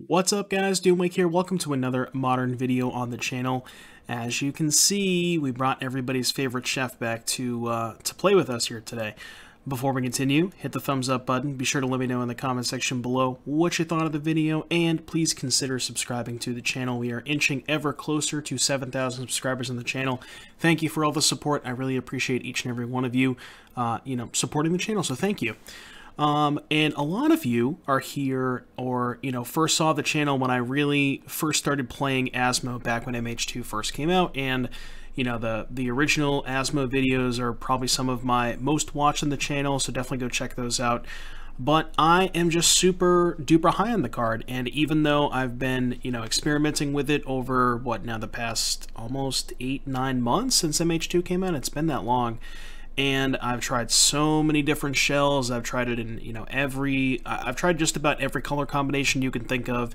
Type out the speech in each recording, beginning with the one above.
What's up, guys? Doomwake here. Welcome to another modern video on the channel. As you can see, we brought everybody's favorite chef back to play with us here today. Before we continue, hit the thumbs up button. Be sure to let me know in the comment section below what you thought of the video, and please consider subscribing to the channel. We are inching ever closer to 7,000 subscribers on the channel. Thank you for all the support. I really appreciate each and every one of you, supporting the channel, so thank you. And a lot of you are here or, first saw the channel when I really first started playing Asmo back when MH2 first came out. And, the original Asmo videos are probably some of my most watched on the channel, so definitely go check those out. But I am just super duper high on the card, and even though I've been, experimenting with it over, the past almost 8-9 months since MH2 came out, it's been that long. And I've tried so many different shells. I've tried it in, I've tried just about every color combination you can think of.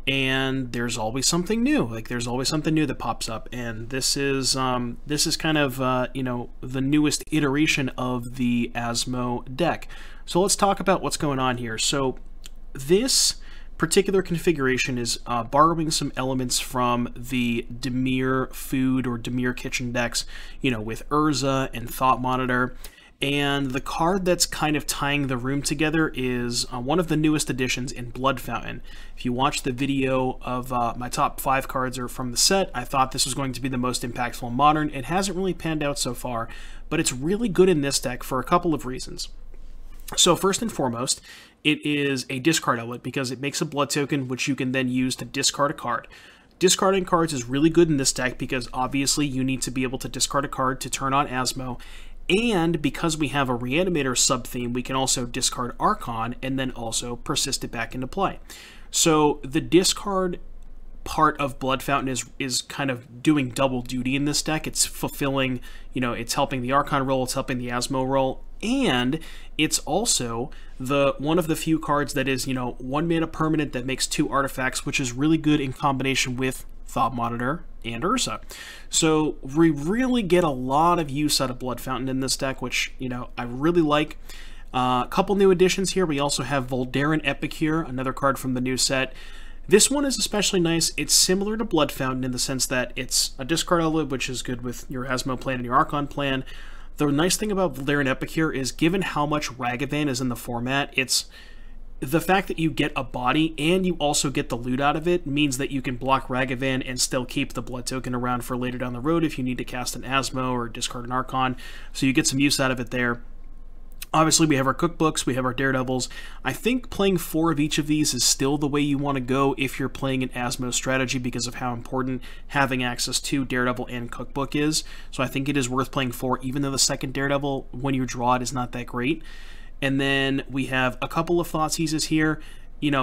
And there's always something new. Like, there's always something new that pops up. And this is kind of, the newest iteration of the Asmo deck. So let's talk about what's going on here. So this particular configuration is borrowing some elements from the Dimir food or Dimir Kitchen decks, with Urza and Thought Monitor. And the card that's kind of tying the room together is one of the newest additions in Blood Fountain. If you watch the video of my top 5 cards are from the set, I thought this was going to be the most impactful in Modern. It hasn't really panned out so far, but it's really good in this deck for a couple of reasons. So first and foremost, it is a discard outlet because it makes a blood token which you can then use to discard a card. Discarding cards is really good in this deck because obviously you need to be able to discard a card to turn on Asmo, and because we have a Reanimator sub-theme, we can also discard Archon and then also persist it back into play. So the discard part of Blood Fountain is kind of doing double duty in this deck. It's fulfilling, it's helping the Archon roll, it's helping the Asmo roll, and it's also one of the few cards that is, 1 mana permanent that makes 2 artifacts, which is really good in combination with Thought Monitor and Urza. So we really get a lot of use out of Blood Fountain in this deck, which, I really like. A couple new additions here. We also have Voldaren Epicure, another card from the new set. This one is especially nice. It's similar to Blood Fountain in the sense that it's a discard outlet, which is good with your Asmo plan and your Archon plan. The nice thing about Voldaren Epicure is, given how much Ragavan is in the format, it's the fact that you get a body and you also get the loot out of it means that you can block Ragavan and still keep the blood token around for later down the road if you need to cast an Asmo or discard an Archon. So you get some use out of it there. Obviously, we have our Cookbooks, we have our Daredevils. I think playing 4 of each of these is still the way you want to go if you're playing an Asmo strategy because of how important having access to Daredevil and Cookbook is. So I think it is worth playing 4, even though the second Daredevil, when you draw it, is not that great. And then we have a couple of Thoughtseizes here.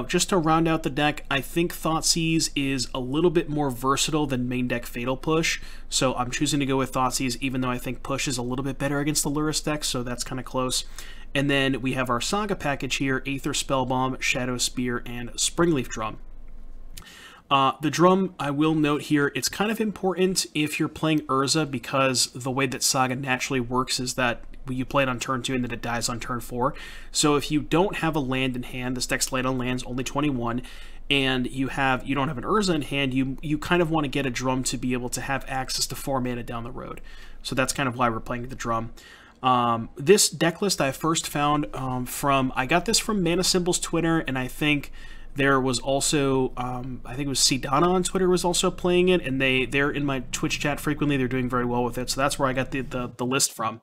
Just to round out the deck, I think Thoughtseize is a little bit more versatile than main deck Fatal Push, so I'm choosing to go with Thoughtseize, even though I think Push is a little bit better against the Lurrus deck, so that's kind of close. And then we have our Saga package here: Aether Spellbomb, Shadow Spear, and Springleaf Drum. The drum, I will note here, it's kind of important if you're playing Urza because the way that Saga naturally works is that you play it on turn 2 and then it dies on turn 4. So if you don't have a land in hand, this deck's light on lands, only 21, and you don't have an Urza in hand, you kind of want to get a drum to be able to have access to 4 mana down the road. So that's kind of why we're playing the drum. This deck list I first found I got this from ManaCymbal's Twitter, and I think there was also, I think it was Sidana on Twitter was also playing it, and they're in my Twitch chat frequently. They're doing very well with it, so that's where I got the list from.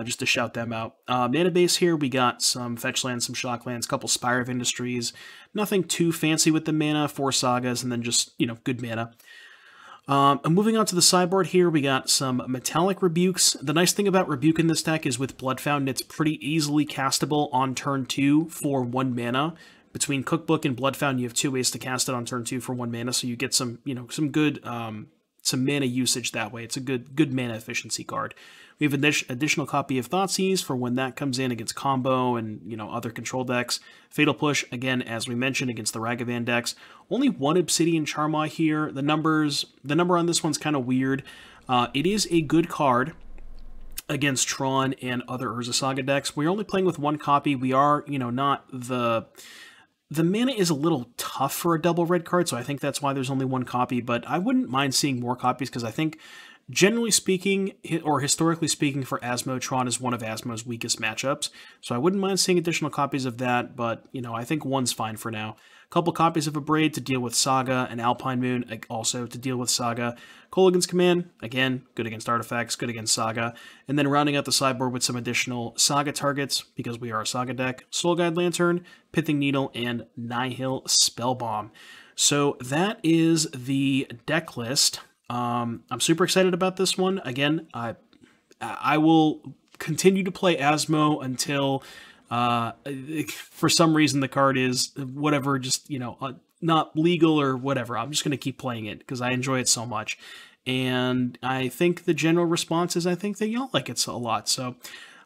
Just to shout them out. Mana base here, we got some fetch lands, some shock lands, a couple Spire of Industries. Nothing too fancy with the mana, 4 sagas, and then just, good mana. And moving on to the sideboard here, we got some Metallic Rebukes. The nice thing about Rebuke in this deck is with Blood Fountain, it's pretty easily castable on turn 2 for 1 mana. Between Cookbook and Blood Fountain, you have 2 ways to cast it on turn 2 for 1 mana, so you get some, some good, some mana usage that way. It's a good mana efficiency card. We have an additional copy of Thoughtseize for when that comes in against combo and, other control decks. Fatal Push, again, as we mentioned, against the Ragavan decks. Only 1 Obsidian Charmaw here. The number on this one's kind of weird. It is a good card against Tron and other Urza Saga decks. We're only playing with 1 copy. We are, not the the mana is a little tough for a double red card, so I think that's why there's only one copy, but I wouldn't mind seeing more copies, because I think, generally speaking, or historically speaking, for Asmo, Tron is one of Asmo's weakest matchups, so I wouldn't mind seeing additional copies of that, but, you know, I think one's fine for now. A couple copies of Abrade to deal with Saga, and Alpine Moon also to deal with Saga. Kolaghan's Command, again, good against artifacts, good against Saga, and then rounding out the sideboard with some additional Saga targets, because we are a Saga deck, Soul Guide Lantern, Pithing Needle, and Nihil Spellbomb. So that is the deck list. I'm super excited about this one. Again, I will continue to play Asmo until, for some reason, the card is whatever, just, you know, not legal or whatever. I'm just going to keep playing it because I enjoy it so much. And I think the general response is I think that y'all like it a lot. So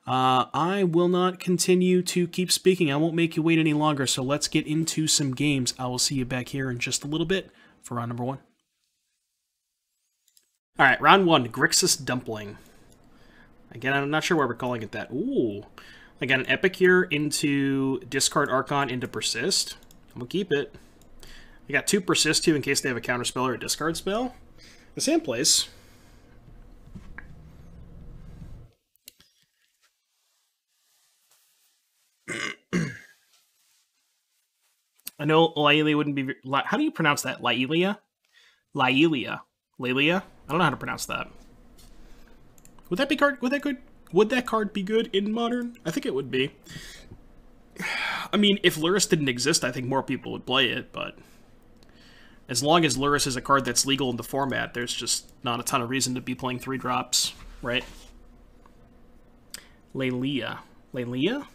I will not continue to keep speaking. I won't make you wait any longer. So let's get into some games. I will see you back here in just a little bit for round number 1. All right, round 1, Grixis Dumpling. Again, I'm not sure why we're calling it that. Ooh, I got an Epicure into discard Archon into Persist. I'm gonna keep it. I got 2 Persist too in case they have a counterspell or a discard spell. The same place. I know Laelia wouldn't be. How do you pronounce that? Laelia? Laelia. Laelia? I don't know how to pronounce that. Would that be card? Would that good? Would that card be good in Modern? I think it would be. I mean, if Lurrus didn't exist, I think more people would play it, but as long as Lurrus is a card that's legal in the format, there's just not a ton of reason to be playing 3-drops, right? Laelia. Laelia?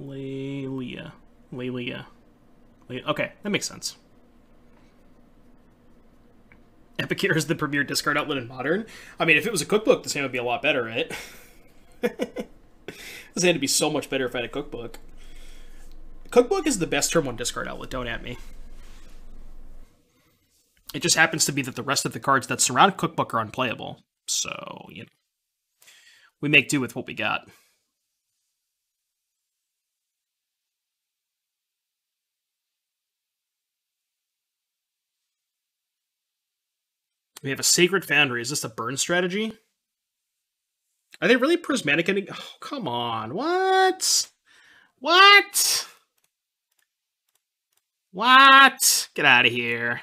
Laelia. Laelia. Okay, that makes sense. Epicure is the premier discard outlet in Modern. I mean, if it was a cookbook, this game would be a lot better, right? This had to be so much better if I had a cookbook. Cookbook is the best turn 1 discard outlet, don't at me. It just happens to be that the rest of the cards that surround Cookbook are unplayable. So, you know, we make do with what we got. We have a Sacred Foundry. Is this a burn strategy? Are they really prismatic ending? Oh, come on. What? What? What? Get out of here.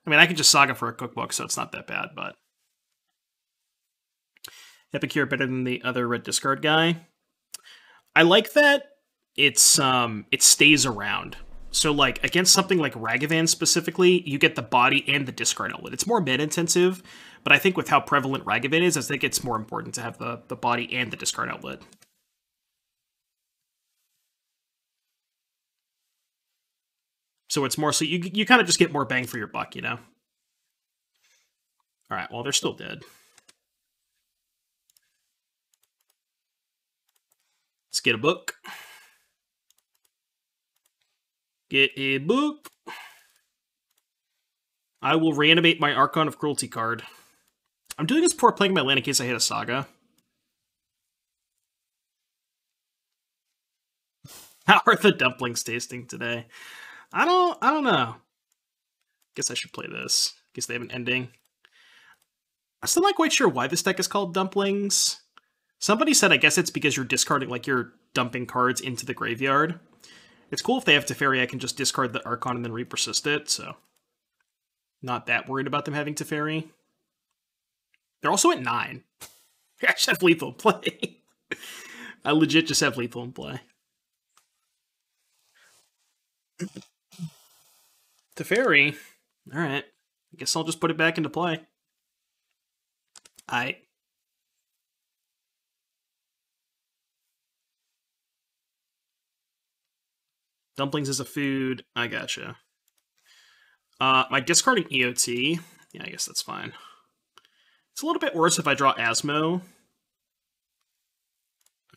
I mean, I could just Saga for a cookbook, so it's not that bad, but Epicure better than the other red discard guy. I like that it's it stays around. So, like, against something like Ragavan specifically, you get the body and the discard outlet. It's more mana-intensive, but I think with how prevalent Ragavan is, I think it's more important to have the body and the discard outlet. So it's more so you kind of just get more bang for your buck, you know? Alright, well, they're still dead. Let's get a book. Get a book. I will reanimate my Archon of Cruelty card. I'm doing this before playing my land in case I hit a Saga. How are the dumplings tasting today? I don't know. Guess I should play this. Guess they have an ending. I'm still not quite sure why this deck is called Dumplings. Somebody said I guess it's because you're discarding, like, you're dumping cards into the graveyard. It's cool if they have Teferi, I can just discard the Archon and then re-persist it, so not that worried about them having Teferi. They're also at 9. I just have lethal in play. I legit just have lethal in play. Teferi? Alright. I guess I'll just put it back into play. Aight. Dumplings is a food. I gotcha. My discarding EOT. Yeah, I guess that's fine. It's a little bit worse if I draw Asmo.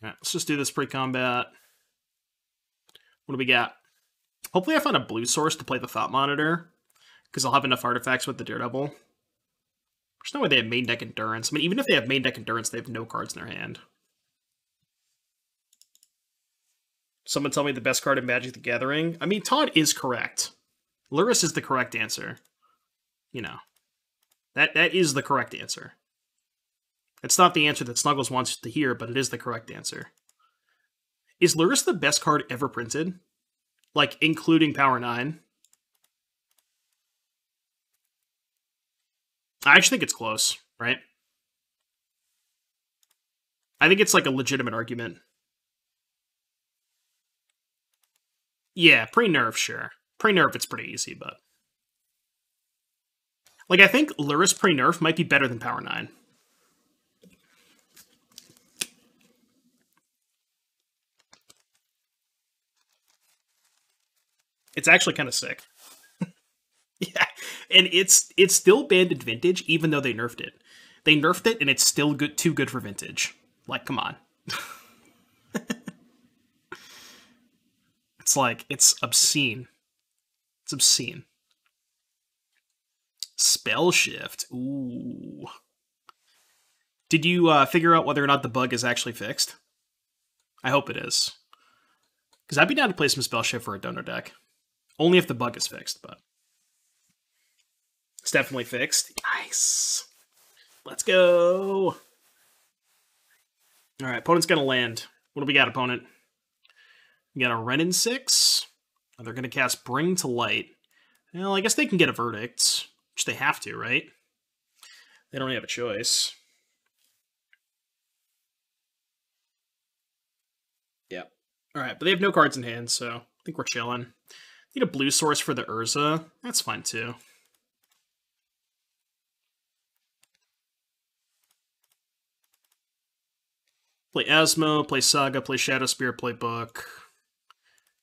Alright, let's just do this pre-combat. What do we got? Hopefully I find a blue source to play the Thought Monitor, because I'll have enough artifacts with the Daredevil. There's no way they have main deck Endurance. I mean, even if they have main deck Endurance, they have no cards in their hand. Someone tell me the best card in Magic the Gathering. I mean, Todd is correct. Lurrus is the correct answer. You know. That is the correct answer. It's not the answer that Snuggles wants to hear, but it is the correct answer. Is Lurrus the best card ever printed? Like, including Power 9? I actually think it's close, right? I think it's like a legitimate argument. Yeah, pre-nerf, sure. Pre-nerf, it's pretty easy, but... Like, I think Lurrus pre-nerf might be better than Power 9. It's actually kind of sick. Yeah, and it's still banned in Vintage, even though they nerfed it. They nerfed it, and it's still good, too good for Vintage. Like, come on. It's like, it's obscene. It's obscene. Spell Shift. Ooh. Did you figure out whether or not the bug is actually fixed? I hope it is. Because I'd be down to play some Spell Shift for a Dono deck. Only if the bug is fixed, but... It's definitely fixed. Nice. Let's go. Alright, opponent's going to land. What do we got, opponent? We got a Renin 6. They're going to cast Bring to Light. Well, I guess they can get a Verdict. Which they have to, right? They don't have a choice. Yeah. Alright, but they have no cards in hand, so I think we're chilling. Need a blue source for the Urza. That's fine, too. Play Asmo, play Saga, play Shadowspear, play Book.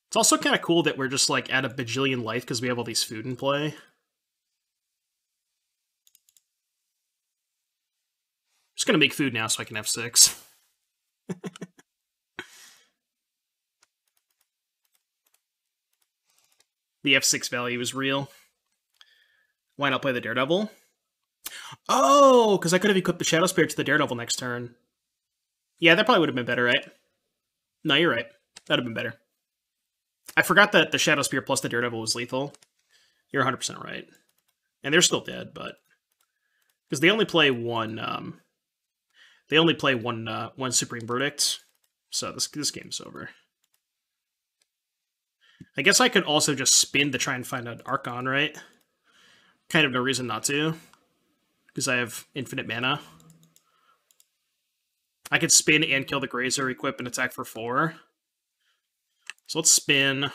It's also kind of cool that we're just, like, at a bajillion life because we have all these food in play. Just gonna make food now so I can have 6. The F6 value is real. Why not play the Daredevil? Oh, because I could have equipped the Shadow Spirit to the Daredevil next turn. Yeah, that probably would have been better, right? No, you're right. That would have been better. I forgot that the Shadow Spear plus the Daredevil was lethal. You're 100% right. And they're still dead, but... Because they only play one... They only play one Supreme Verdict. So this game's over. I guess I could also just spin to try and find an Archon, right? Kind of no reason not to. Because I have infinite mana. I could spin and kill the Grazer, equip and attack for 4. So let's spin.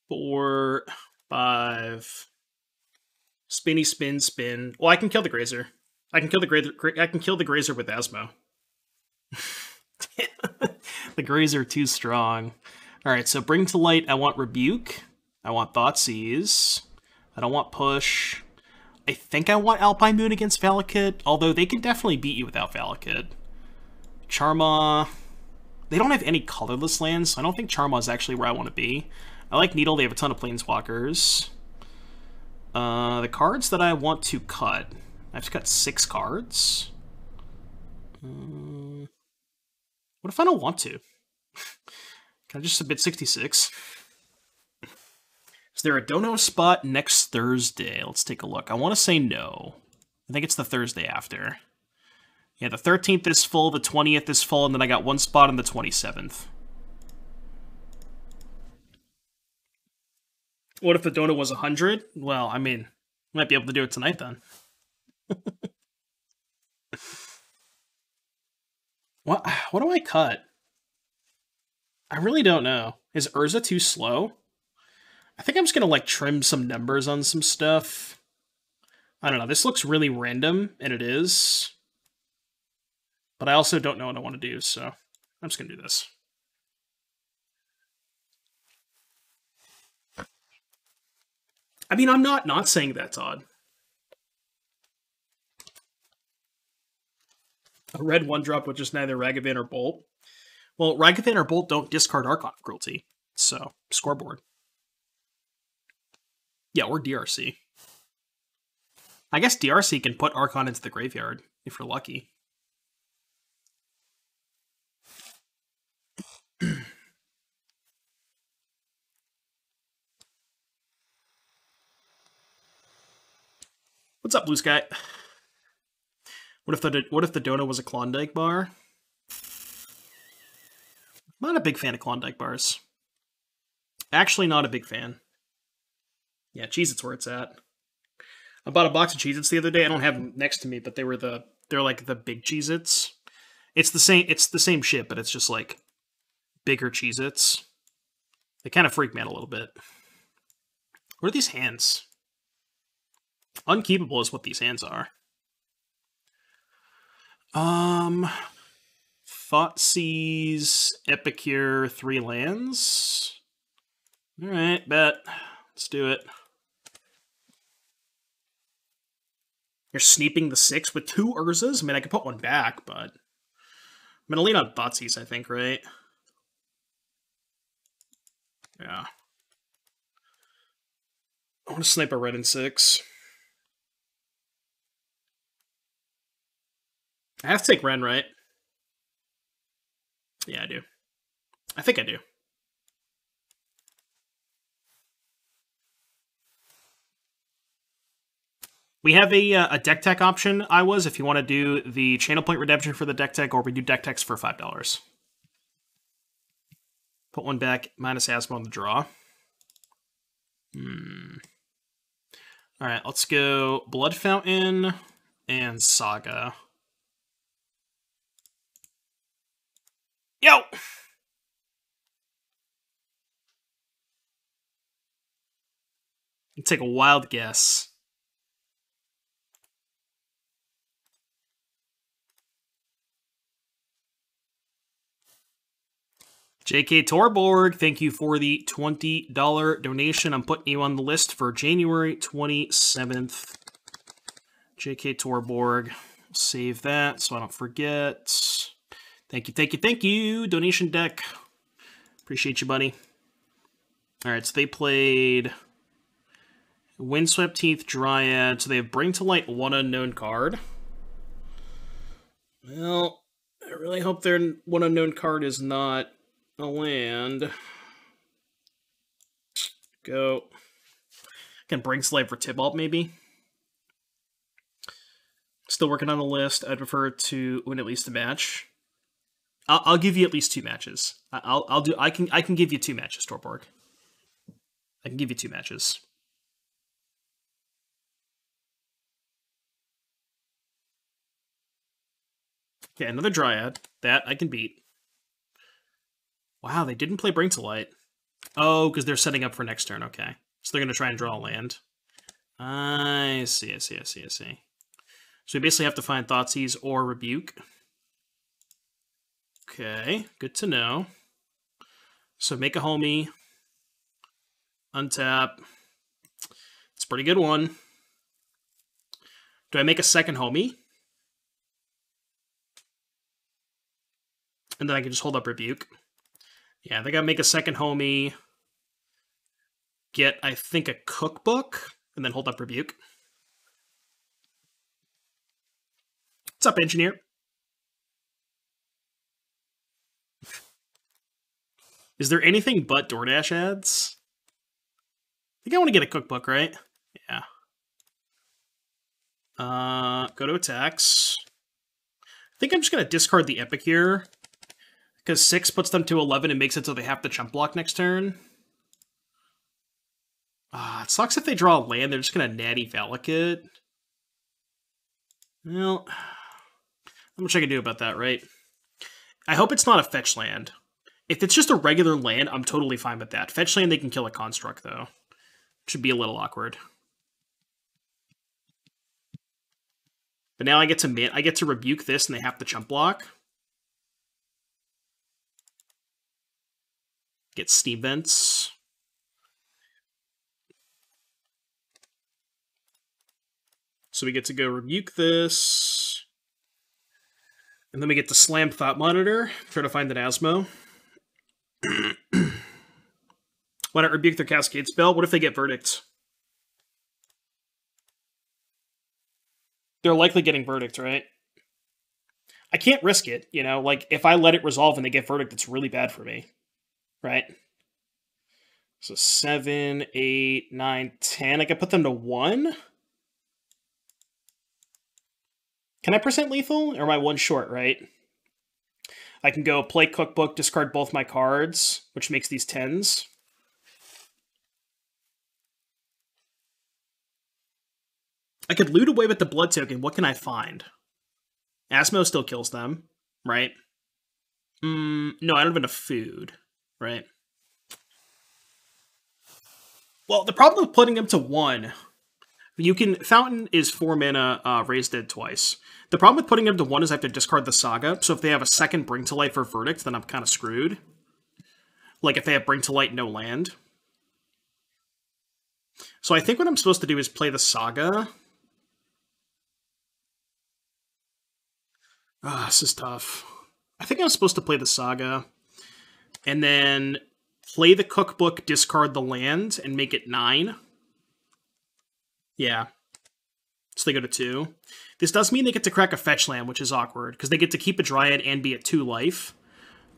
4, 5. Spinny, spin, spin. Well, I can kill the Grazer. I can kill the Grazer with Asmo. The Grazer too strong. Alright, so Bring to Light, I want Rebuke. I want Thoughtseize. I don't want Push. I think I want Alpine Moon against Valakut, although they can definitely beat you without Valakut. Charma. They don't have any colorless lands, so I don't think Charma is actually where I want to be. I like Needle, they have a ton of Planeswalkers. The cards that I want to cut. I've cut 6 cards. What if I don't want to? Can I just submit 66? Is there a Dono spot next Thursday? Let's take a look. I want to say no. I think it's the Thursday after. Yeah, the 13th is full, the 20th is full, and then I got one spot on the 27th. What if the Dono was 100? Well, I mean, might be able to do it tonight then. What do I cut? I really don't know. Is Urza too slow? I think I'm just gonna like trim some numbers on some stuff. I don't know. This looks really random, and it is. But I also don't know what I want to do, so I'm just gonna do this. I mean, I'm not saying that, Todd. A red 1-drop with just neither Ragavan or Bolt. Well, Ragavan or Bolt don't discard Archon of Cruelty, so scoreboard. Yeah, or DRC. I guess DRC can put Archon into the graveyard, if you're lucky. What's up, Blue Sky? What if the donut was a Klondike bar? Not a big fan of Klondike bars. Actually, not a big fan. Yeah, Cheez-Its where it's at. I bought a box of Cheez-Its the other day. I don't have them next to me, but they're like the big Cheez-Its. It's the same shit, but it's just like bigger Cheez-Its. They kind of freak me out a little bit. What are these hands? Unkeepable is what these hands are. Thoughtseize, Epicure, 3 lands. Alright, bet. Let's do it. You're sneeping the 6 with 2 Urzas? I mean, I could put one back, but... I'm gonna lean on Thoughtseize, I think, right? Yeah. I want to snipe a red and 6. I have to take Ren, right? Yeah, I do. I think I do. We have a deck tech option, if you want to do the channel point redemption for the deck tech, or we do deck techs for $5. Put one back, minus Asmo on the draw. Alright, let's go Blood Fountain and Saga. Yo! Take a wild guess. JK Torborg, thank you for the $20 donation. I'm putting you on the list for January 27th. JK Torborg. Save that so I don't forget. Thank you, thank you, thank you. Donation deck. Appreciate you, buddy. Alright, so they played Windswept Teeth, Dryad. So they have Bring to Light 1 unknown card. Well, I really hope their 1 unknown card is not a land. Go. Can Bring to Light for Tibalt, maybe? Still working on the list. I'd prefer to win at least a match. I'll give you at least 2 matches. I can give you 2 matches, Torborg. I can give you 2 matches. Okay, another Dryad. That I can beat. Wow, they didn't play Bring to Light. Oh, because they're setting up for next turn. Okay. So they're going to try and draw a land. I see. So we basically have to find Thoughtseize or Rebuke. Okay, good to know. So make a homie. Untap. It's a pretty good one. Do I make a second homie? And then I can just hold up Rebuke. Yeah, I think I'll make a second homie. Get, I think, a Cookbook. And then hold up Rebuke. What's up, Engineer? Is there anything but DoorDash ads? I think I want to get a Cookbook, right? Yeah. Go to attacks. I think I'm just going to discard the Epicure. Because 6 puts them to 11 and makes it so they have to chump block next turn. It sucks if they draw a land. They're just going to Natty Valakut. Well, not much I can do about that, right? I hope it's not a fetch land. If it's just a regular land, I'm totally fine with that. Fetch land, they can kill a construct, though. Should be a little awkward. But now I get to rebuke this, and they have to chump block. Get Steam Vents. So we get to go rebuke this. And then we get to slam Thought Monitor, try to find an Asmo. Why not rebuke their Cascade spell? What if they get Verdict? They're likely getting Verdict, right? I can't risk it, you know? Like, if I let it resolve and they get Verdict, it's really bad for me. Right? So 7, 8, 9, 10. I can put them to 1. Can I percent lethal? Or am I one short, right? I can go play Cookbook, discard both my cards, which makes these 10s. I could loot away with the blood token. What can I find? Asmo still kills them, right? No, I don't have enough food, right? Well, the problem with putting them to 1, you can... Fountain is 4 mana, Raise Dead twice. The problem with putting them to 1 is I have to discard the Saga, so if they have a second Bring to Life or Verdict, then I'm kind of screwed. Like, if they have Bring to Light, no land. So I think what I'm supposed to do is play the Saga. This is tough. I think I'm supposed to play the Saga, and then play the Cookbook, discard the land, and make it 9. Yeah. So they go to 2. This does mean they get to crack a fetch land, which is awkward, because they get to keep a Dryad and be at 2 life.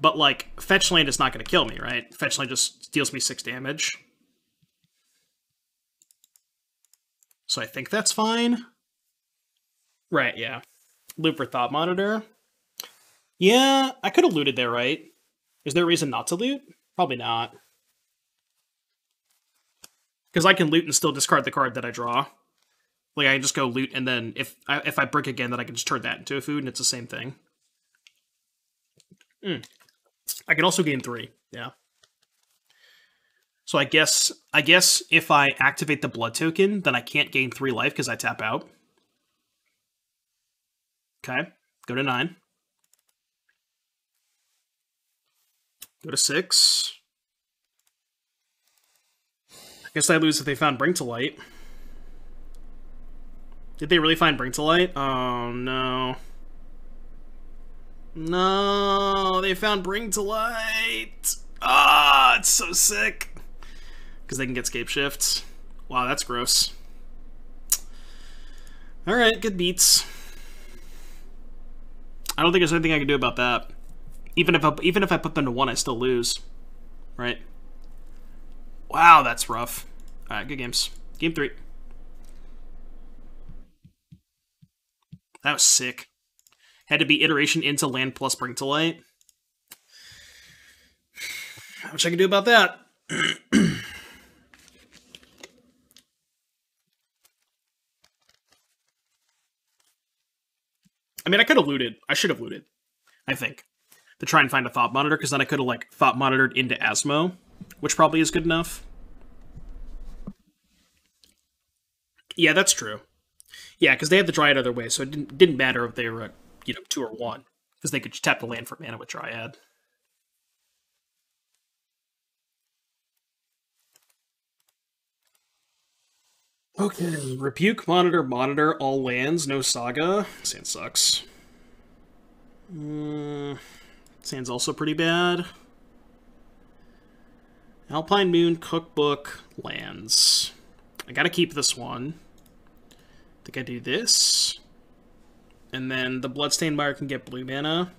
But, like, fetch land is not going to kill me, right? Fetch land just deals me 6 damage. So I think that's fine. Right, yeah. Loop for Thought Monitor. Yeah, I could have looted there, right? Is there a reason not to loot? Probably not. Because I can loot and still discard the card that I draw. Like, I can just go loot, and then if I brick again, then I can just turn that into a food, and it's the same thing. I can also gain 3, yeah. So I guess if I activate the blood token, then I can't gain 3 life because I tap out. Okay, go to 9. Go to 6. I guess I lose if they found Bring to Light. Did they really find Bring to Light? Oh, no. No, they found Bring to Light. Ah, it's so sick. Because they can get Scape Shifts. Wow, that's gross. Alright, good beats. I don't think there's anything I can do about that. Even if I put them to 1, I still lose. Right? Wow, that's rough. Alright, good games. Game 3. That was sick. Had to be iteration into land plus Bring to Light. Not much I can do about that. I mean, I could have looted. I should have looted, I think, to try and find a Thought Monitor, because then I could have, like, Thought Monitored into Asmo, which probably is good enough. Yeah, that's true. Yeah, because they had the Dryad other way, so it didn't matter if they were at, 2 or 1, because they could just tap the land for mana with Dryad. Okay, Rebuke, Monitor, all lands, no Saga. Sand sucks. Sand's also pretty bad. Alpine Moon, Cookbook, lands. I gotta keep this one. I think I do this. And then the Bloodstained Mire can get blue mana.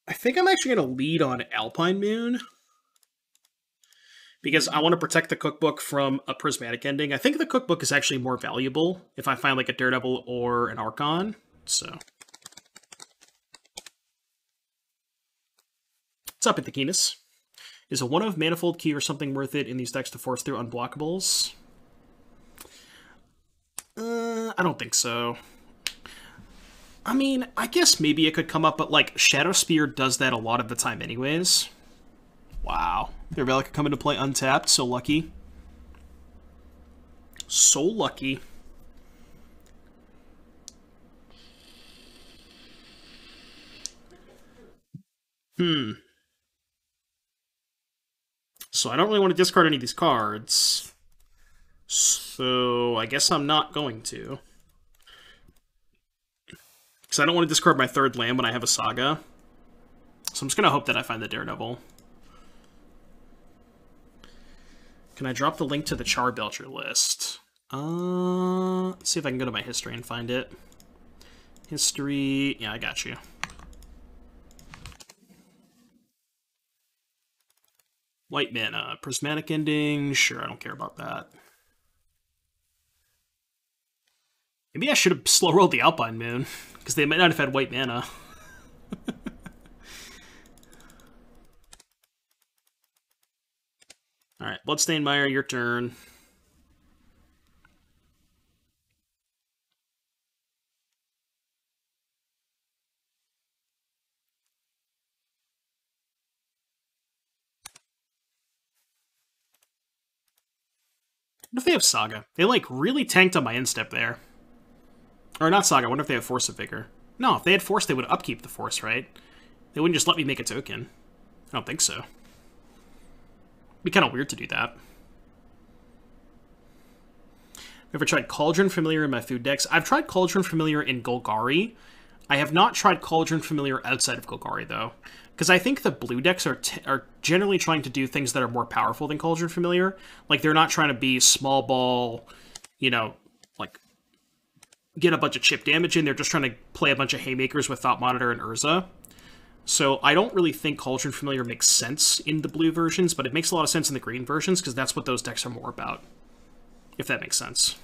I think I'm actually going to lead on Alpine Moon, because I want to protect the Cookbook from a Prismatic Ending. I think the Cookbook is actually more valuable if I find, like, a Daredevil or an Archon. So, what's up, Ithakinus? Is a 1-of Manifold Key or something worth it in these decks to force through unblockables? I don't think so. I mean, I guess maybe it could come up, but, like, Shadow Spear does that a lot of the time anyways. Wow. Their Relic could come into play untapped, so lucky. So lucky. So I don't really want to discard any of these cards. So I guess I'm not going to. Because I don't want to discard my 3rd land when I have a Saga. So I'm just going to hope that I find the Daredevil. Can I drop the link to the Charbelcher list? Let's see if I can go to my history and find it. History... Yeah, I got you. White mana. Prismatic Ending. Sure, I don't care about that. Maybe I should have slow rolled the Alpine Moon, because they might not have had white mana. Alright, Bloodstained Mire, your turn. What if they have Saga? They, like, really tanked on my instep there. Or not Saga, I wonder if they have Force of Vigor. No, if they had Force, they would upkeep the Force, right? They wouldn't just let me make a token. I don't think so. It'd be kind of weird to do that. Ever tried Cauldron Familiar in my food decks? I've tried Cauldron Familiar in Golgari. I have not tried Cauldron Familiar outside of Golgari, though. Because I think the blue decks are generally trying to do things that are more powerful than Cauldron Familiar. Like, they're not trying to be small ball, you know, like, get a bunch of chip damage in. They're just trying to play a bunch of Haymakers with Thought Monitor and Urza. So I don't really think Cauldron Familiar makes sense in the blue versions, but it makes a lot of sense in the green versions, because that's what those decks are more about. If that makes sense.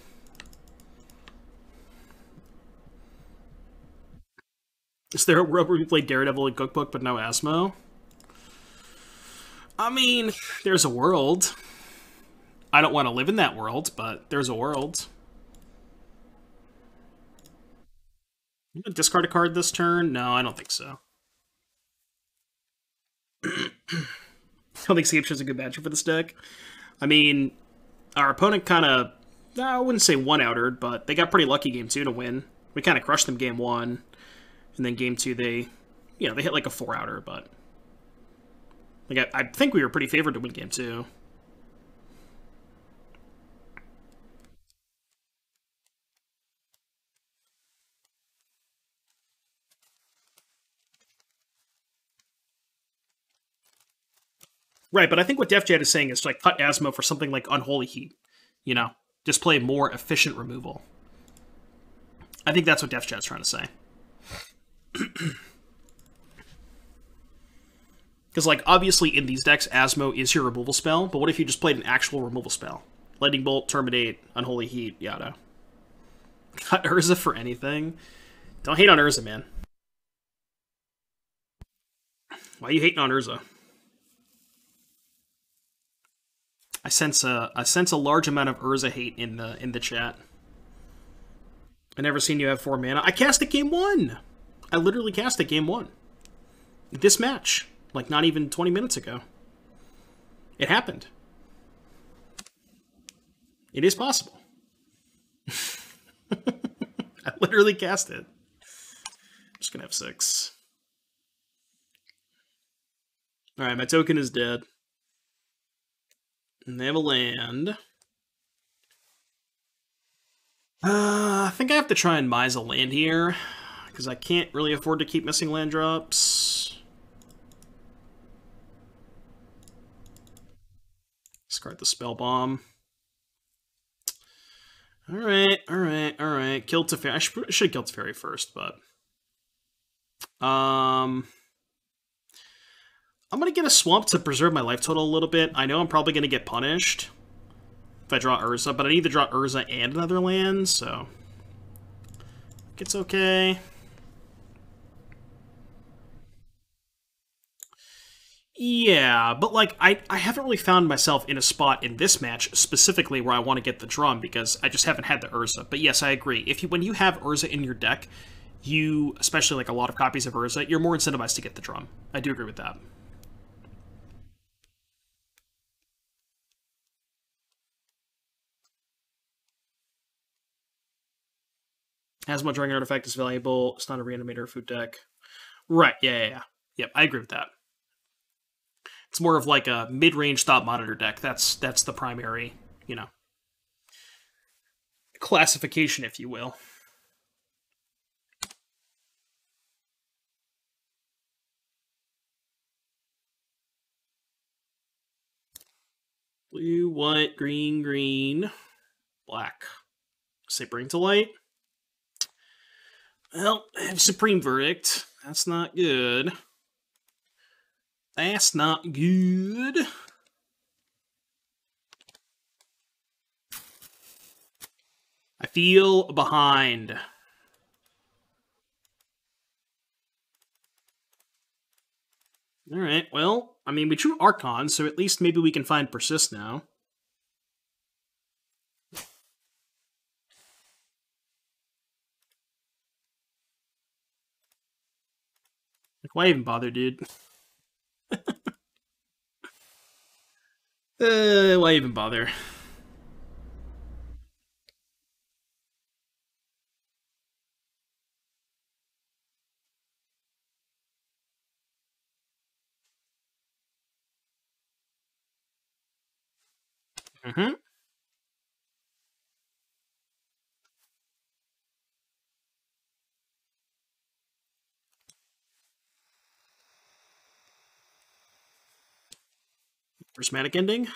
Is there a world where we play Daredevil in Cookbook but no Asmo? I mean, there's a world. I don't want to live in that world, but there's a world. You gonna discard a card this turn? No, I don't think so. I don't think Scapestra's a good matchup for this deck. I mean, our opponent kind of, I wouldn't say one-outered, but they got pretty lucky game 2 to win. We kind of crushed them game 1. And then game 2, they hit like a 4-outer, but like I think we were pretty favored to win game 2. Right, but I think what Def Jad is saying is to, like, cut Asmo for something like Unholy Heat. You know, just play more efficient removal. I think that's what Def Jad's trying to say. Because, like, obviously in these decks, Asmo is your removal spell, but what if you just played an actual removal spell? Lightning Bolt, Terminate, Unholy Heat, yada. Cut Urza for anything? Don't hate on Urza, man. Why are you hating on Urza? I sense a large amount of Urza hate in the chat. I never seen you have 4 mana. I cast it game 1. I literally cast it game 1. This match, like not even 20 minutes ago. It happened. It is possible. I literally cast it. I'm just gonna have 6. Alright, my token is dead. And they have a land. I think I have to try and Mize a land here, because I can't really afford to keep missing land drops. Discard the Spell Bomb. Alright, alright, alright. Kill Teferi. I should kill Teferi first, but... I'm going to get a Swamp to preserve my life total a little bit. I know I'm probably going to get punished if I draw Urza, but I need to draw Urza and another land, so... it's okay. Yeah, but, like, I haven't really found myself in a spot in this match specifically where I want to get the drum, because I just haven't had the Urza. But yes, I agree. When you have Urza in your deck, you, especially like a lot of copies of Urza, you're more incentivized to get the drum. I do agree with that. Asmo Drawing Artifact is valuable. It's not a Reanimator food deck. Right, yeah. Yep, I agree with that. It's more of like a mid-range Thought Monitor deck. That's the primary, classification, if you will. Blue, white, green, green, black. Say Bring to Light. Well, I have Supreme Verdict. That's not good. That's not good. feel behind. Alright, well, I mean, we drew Archon, so at least maybe we can find Persist now. Like, why even bother, dude? Why even bother? Mm-hmm. Prismatic Ending?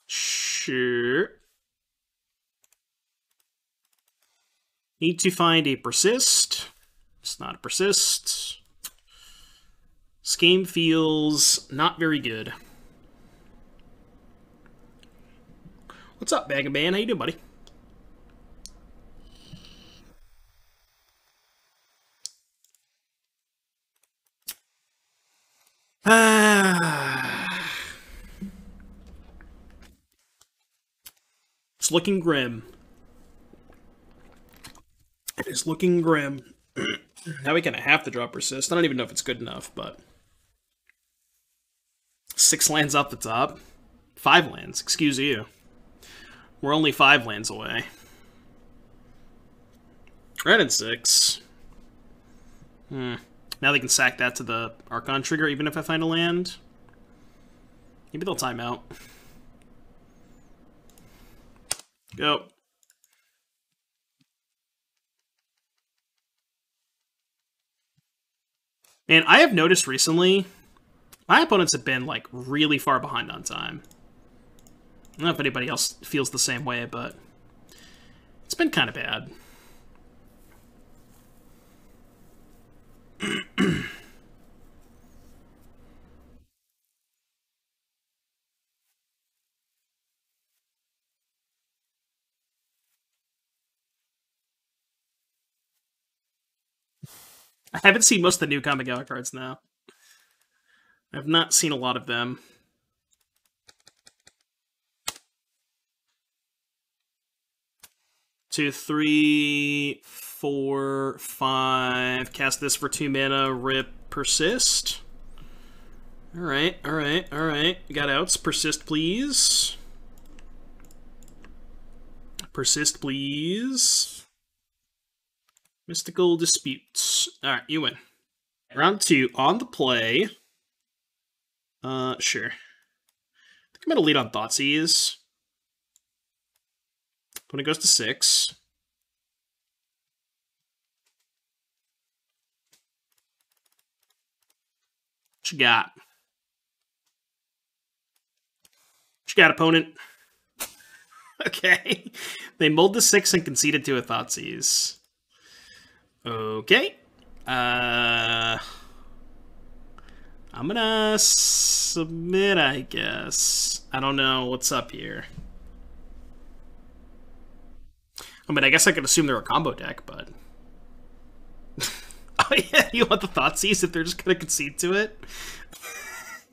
Sure. Need to find a Persist. It's not a Persist. This game feels not very good. What's up, Bag of Man? How you doing, buddy? It's looking grim. It is looking grim. Now we kind of have to drop Persist. I don't even know if it's good enough, but 6 lands up the top. 5 lands, excuse you. We're only 5 lands away. Red and 6. Now they can sack that to the Archon trigger even if I find a land. Maybe they'll time out. Go. And I have noticed recently, my opponents have been, like, really far behind on time. I don't know if anybody else feels the same way, but it's been kind of bad. I haven't seen most of the new Kamigawa cards now. I've not seen a lot of them. Two, three, 4, 5. Cast this for 2 mana. Rip. Persist. Alright, alright, alright. We got outs. Persist, please. Persist, please. Mystical Disputes. Alright, you win. Round 2, on the play. Sure. I think I'm gonna lead on Thoughtseize. When it goes to 6. What you got? What you got, opponent? Okay. They mulled the 6 and conceded to a Thoughtseize. Okay. I'm gonna submit, I guess. I don't know what's up here. I mean, I guess I could assume they're a combo deck, but... Oh yeah, you want the Thoughtseize if they're just gonna concede to it?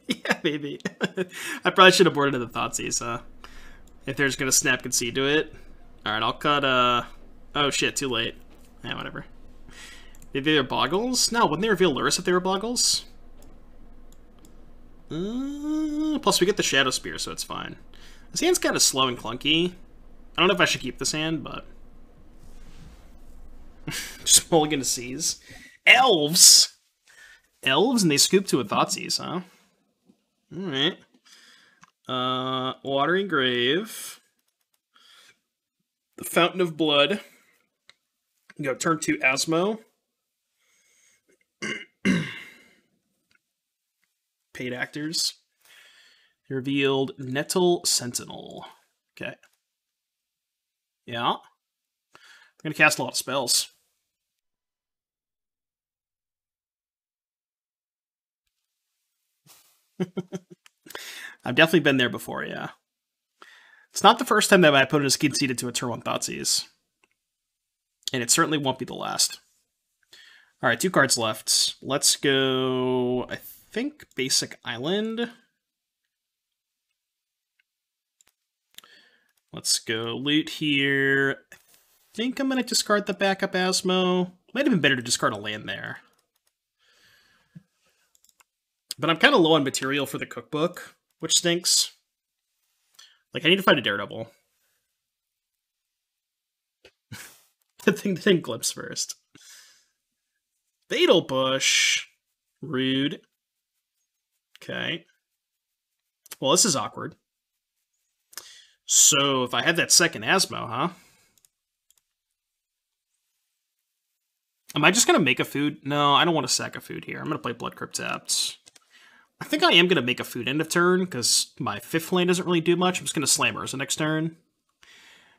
Yeah, maybe. I probably should have boarded the Thoughtseize, huh? If they're just gonna snap concede to it. Alright, I'll cut, Oh shit, too late. Yeah, whatever. Maybe they're Boggles? No, wouldn't they reveal Lurrus if they were Boggles? Plus we get the Shadow Spear, so it's fine. This hand's kind of slow and clunky. I don't know if I should keep this hand, but... Just mulligan to seize. Elves! Elves, and they scoop to a Thoughtseize, huh? Alright. Watering Grave. The Fountain of Blood. You go turn 2 Asmo. Paid actors. He revealed Nettle Sentinel. Okay. Yeah. I'm gonna cast a lot of spells. I've definitely been there before, yeah. It's not the first time that my opponent has conceded to a turn 1 Thoughtseize. And it certainly won't be the last. Alright, 2 cards left. Let's go, I think, Basic Island. Let's go loot here. I think I'm going to discard the backup Asmo. Might have been better to discard a land there. But I'm kind of low on material for the Cookbook, which stinks. Like, I need to find a Daredevil. The thing Glimpse first. Fatal Push. Rude. Okay. Well, this is awkward. So, if I had that second Asmo, huh? Am I just going to make a food? No, I don't want to sack a food here. I'm going to play Blood Crypt tapped. I think I am going to make a food end of turn, because my 5th lane doesn't really do much. I'm just going to slam Urza next turn.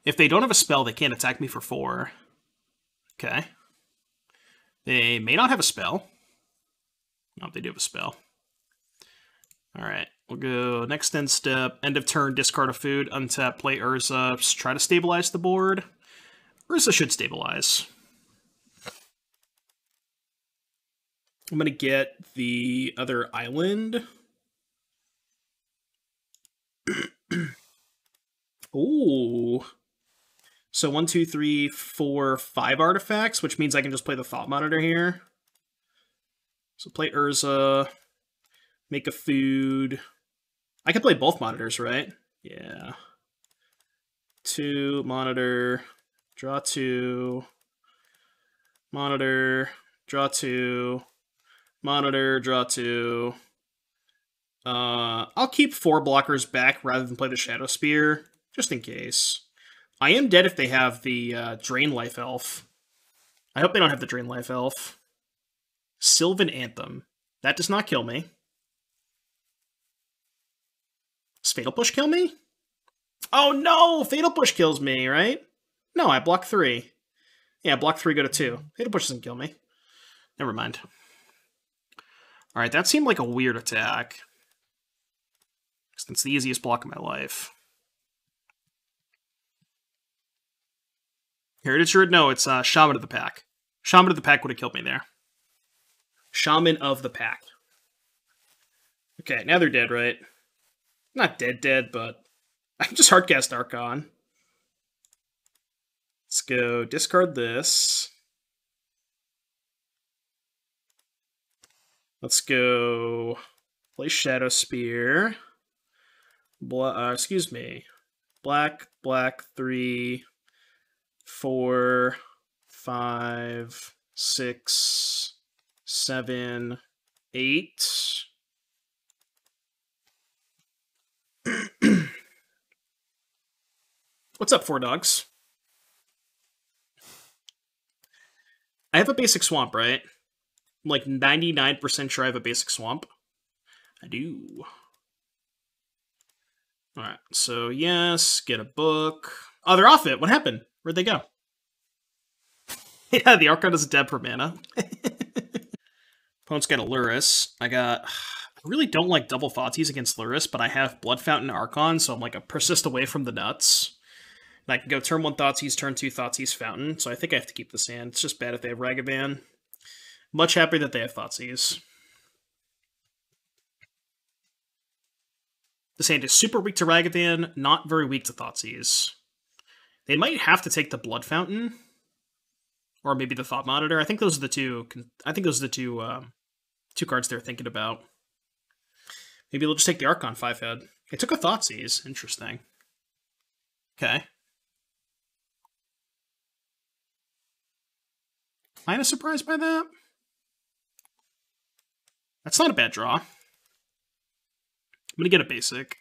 If they don't have a spell, they can't attack me for 4. Okay. They may not have a spell. No, they do have a spell. Alright, we'll go next end step. End of turn, discard a food, untap, play Urza. Just try to stabilize the board. Urza should stabilize. I'm going to get the other island. Ooh. So 1, 2, 3, 4, 5 artifacts, which means I can just play the Thought Monitor here. So play Urza, make a food. I can play both monitors, right? Yeah. 2, monitor, draw 2, monitor, draw 2, monitor, draw 2. I'll keep 4 blockers back rather than play the Shadow Spear, just in case. I am dead if they have the Drain Life Elf. I hope they don't have the Drain Life Elf. Sylvan Anthem. That does not kill me. Does Fatal Push kill me? Oh no! Fatal Push kills me, right? No, I block 3. Yeah, block 3, go to 2. Fatal Push doesn't kill me. Never mind. Alright, that seemed like a weird attack. It's the easiest block of my life. Heritage Druid? No, it's Shaman of the Pack. Shaman of the Pack would have killed me there. Shaman of the Pack. Okay, now they're dead, right? Not dead, but I can just hardcast Archon. Let's go discard this. Let's go play Shadow Spear. Excuse me. Black, 3, 4, 5, 6, 7, 8. What's up, 4 dogs? I have a basic swamp, right? I'm like 99% sure I have a basic swamp. I do. Alright, so yes, get a book. Oh, they're off it. What happened? Where'd they go? Yeah, the Archon is dead per mana. Opponent's got a Luris. I really don't like double Thoughtseize against Luris, but I have Blood Fountain Archon, so I'm like a persist away from the nuts. And I can go turn 1 Thoughtseize, turn 2 Thoughtseize Fountain, so I think I have to keep this hand. It's just bad if they have Ragavan. Much happier that they have Thoughtseize. This hand is super weak to Ragavan, not very weak to Thoughtseize. They might have to take the Blood Fountain, or maybe the Thought Monitor. I think those are the two. Two cards they're thinking about. Maybe they'll just take the Archon 5-head. It took a Thoughtseize. Interesting. Okay. Kind of surprised by that. That's not a bad draw. I'm going to get a basic.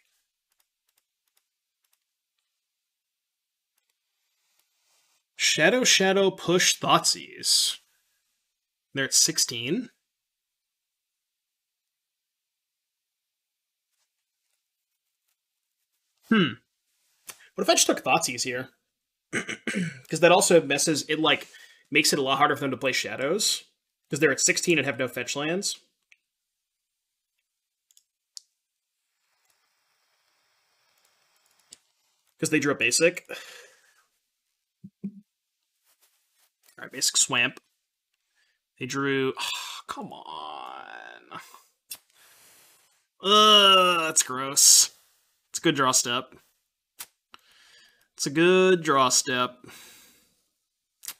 Shadow, push, Thoughtseize. They're at 16. What if I just took Thoughtseize here? Because that also messes, it like, makes it a lot harder for them to play Shadows. Because they're at 16 and have no fetch lands. Because they drew a basic. Alright, basic Swamp. They drew... Oh, come on. That's gross. It's a good draw step. It's a good draw step.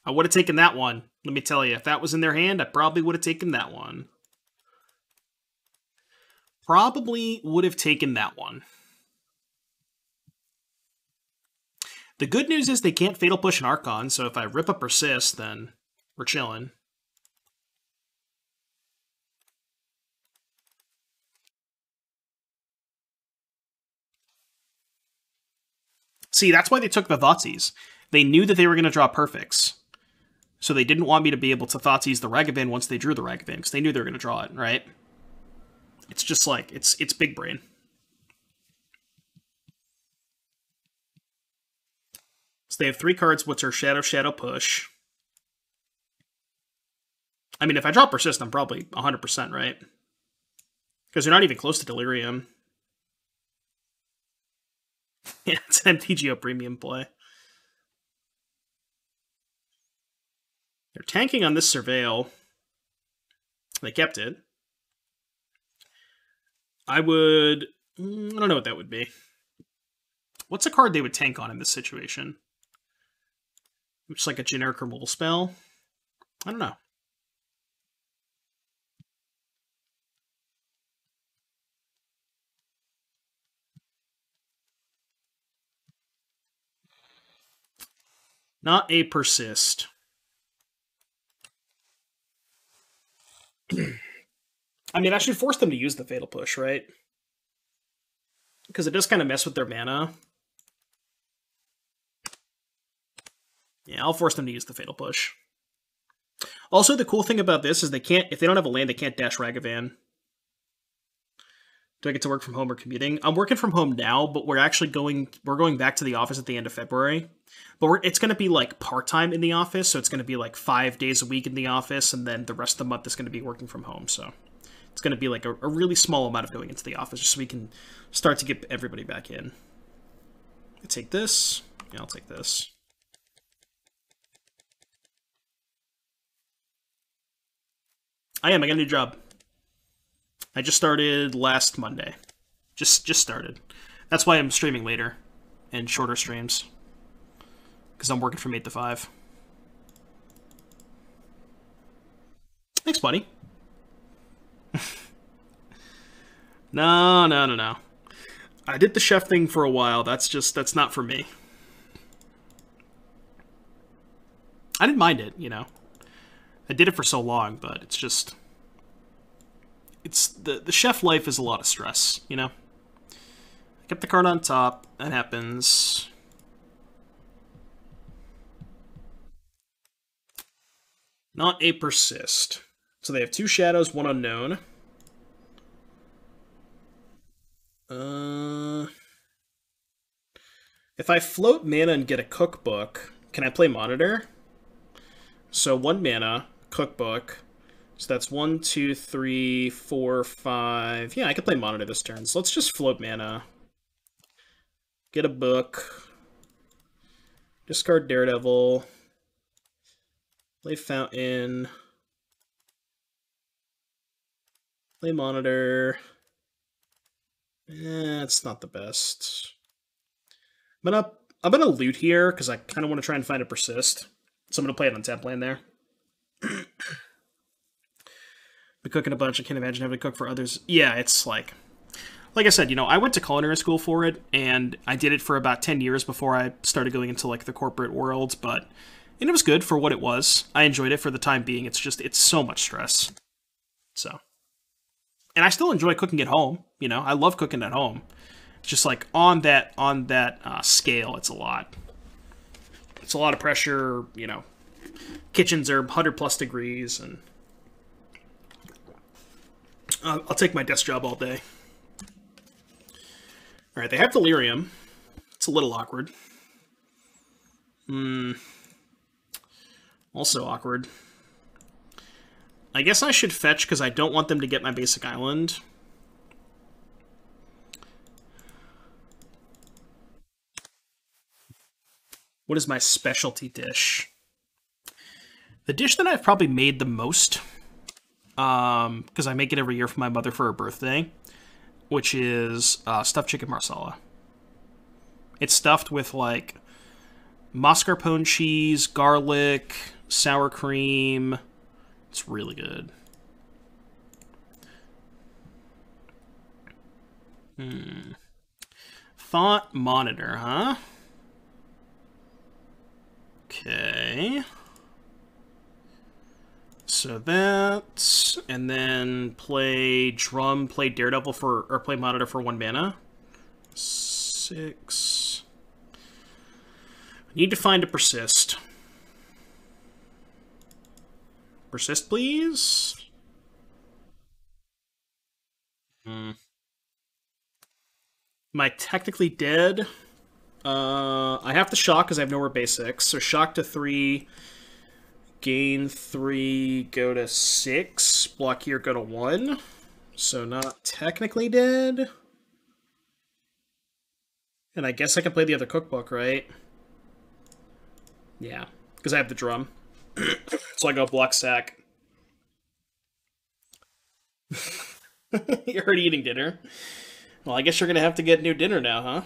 I would have taken that one. Let me tell you, if that was in their hand, I probably would have taken that one. Probably would have taken that one. The good news is they can't Fatal Push an Archon, so if I rip a Persist, then we're chilling. See, that's why they took the Thoughtseize. They knew that they were going to draw Perfects. So they didn't want me to be able to Thoughtseize the Ragavan once they drew the Ragavan, because they knew they were going to draw it, right? It's just like, it's big brain. So they have 3 cards, which are Shadow, Shadow, Push. I mean, if I draw Persist, I'm probably 100%, right? Because they're not even close to Delirium. Yeah, it's an MTGO premium play. They're tanking on this Surveil. They kept it. I would... I don't know what that would be. What's a card they would tank on in this situation? Just like a generic removal spell? I don't know. Not a Persist. I mean, I should force them to use the Fatal Push, right? Because it does kind of mess with their mana. Yeah, I'll force them to use the Fatal Push. Also, the cool thing about this is they can't, if they don't have a land, they can't dash Ragavan. Do I get to work from home or commuting? I'm working from home now, but we're going back to the office at the end of February. But it's going to be like part-time in the office, so it's going to be like 5 days a week in the office, and then the rest of the month is going to be working from home, so it's going to be like a really small amount of going into the office, just so we can start to get everybody back in. I take this. Yeah, I'll take this. I got a new job. I just started last Monday. Just started. That's why I'm streaming later and shorter streams. Because I'm working from 8 to 5. Thanks, buddy. No. I did the chef thing for a while. That's not for me. I didn't mind it, you know. I did it for so long, but it's just... It's the chef life is a lot of stress, you know? I kept the card on top. That happens. Not a Persist. So they have 2 shadows, 1 unknown. If I float mana and get a Cookbook, can I play Monitor? So 1 mana, Cookbook. So that's 1, 2, 3, 4, 5. Yeah, I could play Monitor this turn. So let's just float mana. Get a book. Discard Daredevil. Play Fountain. Play Monitor. It's not the best. I'm gonna loot here because I kind of want to try and find a Persist. So I'm gonna play it on tap land there. Been cooking a bunch. I can't imagine having to cook for others. Yeah, it's like I said, you know, I went to culinary school for it, and I did it for about 10 years before I started going into like the corporate world. And it was good for what it was. I enjoyed it for the time being. It's so much stress. So, and I still enjoy cooking at home. You know, I love cooking at home. It's just like on that scale, it's a lot. It's a lot of pressure. You know, kitchens are 100+ degrees, and I'll take my desk job all day. All right, they have Delirium. It's a little awkward. Also awkward. I guess I should fetch because I don't want them to get my basic island. What is my specialty dish? The dish that I've probably made the most, because I make it every year for my mother for her birthday, which is stuffed chicken marsala. It's stuffed with, like, mascarpone cheese, garlic, sour cream. It's really good. Thought monitor, huh? Okay. So that, and then play drum, play Daredevil for, or play monitor for 1 mana. 6. I need to find a persist. Persist, please. Am I technically dead? I have to shock because I have nowhere basics. So shock to 3, gain 3, go to 6, block here, go to 1. So not technically dead. And I guess I can play the other cookbook, right? Yeah, because I have the drum. So I go block sack. You're already eating dinner. Well, I guess you're going to have to get new dinner now, huh?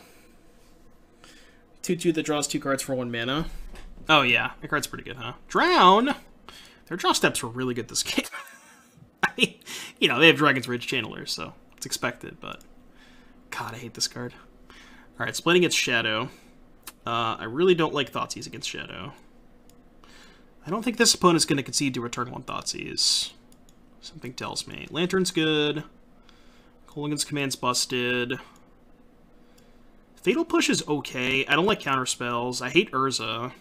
2/2 that draws 2 cards for 1 mana. Oh, yeah. That card's pretty good, huh? Drown! Their draw steps were really good this game. I mean, you know, they have Dragon's Rage Channelers, so it's expected, but... God, I hate this card. Alright, splitting its Shadow. I really don't like Thoughtseize against Shadow. I don't think this opponent's going to concede to return 1 Thoughtseize. Something tells me. Lantern's good. Kolaghan's Command's busted. Fatal Push is okay. I don't like counterspells. I hate Urza.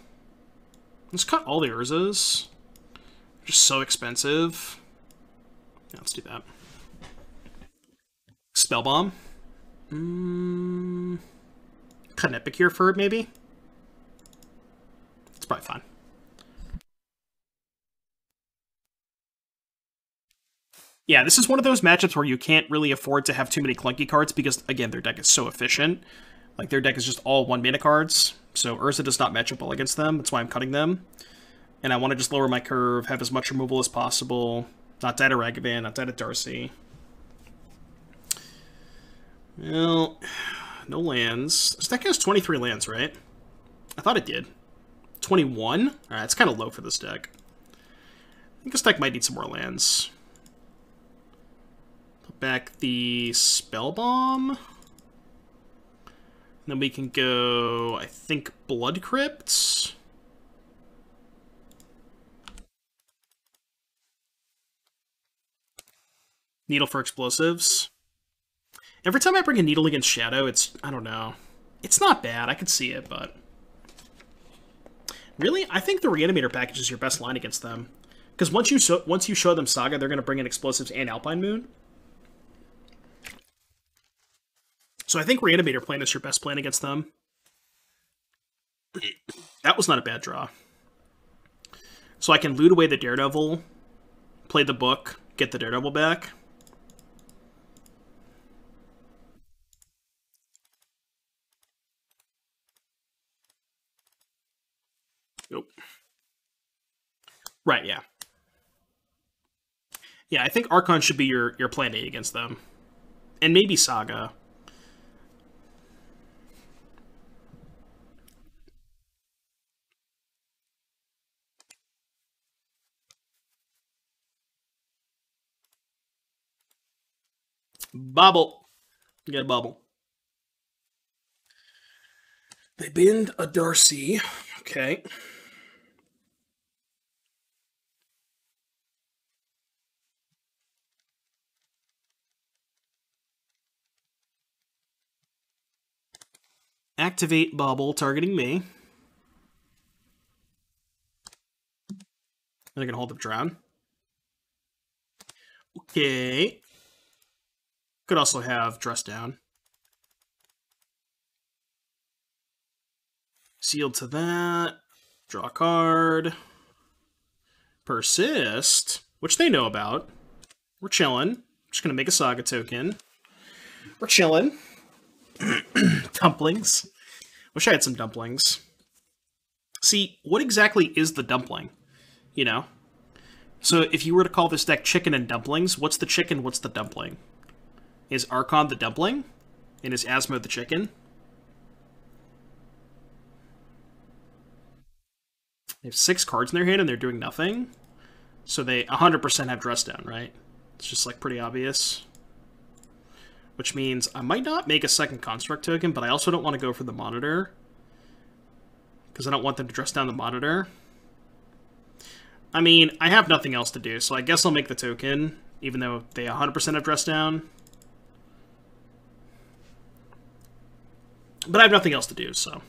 Let's cut all the Urzas. They're just so expensive. Yeah, let's do that. Spellbomb. Cut an Epicure for it, maybe? It's probably fine. Yeah, this is one of those matchups where you can't really afford to have too many clunky cards because, again, their deck is so efficient. Like, their deck is just all 1 mana cards, so Urza does not match up well against them. That's why I'm cutting them. And I want to just lower my curve, have as much removal as possible. Not die to Ragavan, not die to Darcy. Well, no lands. This deck has 23 lands, right? I thought it did. 21? Alright, that's kind of low for this deck. I think this deck might need some more lands. Put back the Spellbomb. Then we can go, I think, Blood Crypt. Needle for explosives. Every time I bring a Needle against Shadow, it's, I don't know. It's not bad, I can see it, but... Really? I think the Reanimator package is your best line against them. Because once you show them Saga, they're going to bring in Explosives and Alpine Moon. So I think Reanimator plan is your best plan against them. That was not a bad draw. So I can loot away the Daredevil, play the book, get the Daredevil back. Nope. Right, yeah. Yeah, I think Archon should be your plan A against them. And maybe Saga. Bobble. You got a bubble. They banned a Darcy. Okay. Activate Bobble, targeting me. They're gonna hold up Drown. Okay. Could also have Dress Down. Sealed to that. Draw a card. Persist, which they know about. We're chilling. Just gonna make a Saga token. We're chilling. Dumplings. Wish I had some dumplings. See, what exactly is the dumpling? You know? So if you were to call this deck chicken and dumplings, what's the chicken, what's the dumpling? Is Archon the dumpling? And is Asmo the chicken? They have 6 cards in their hand and they're doing nothing. So they 100% have dress down, right? It's just like pretty obvious. Which means I might not make a second construct token, but I also don't want to go for the monitor. Because I don't want them to dress down the monitor. I mean, I have nothing else to do, so I guess I'll make the token, even though they 100% have dress down. But I have nothing else to do, so.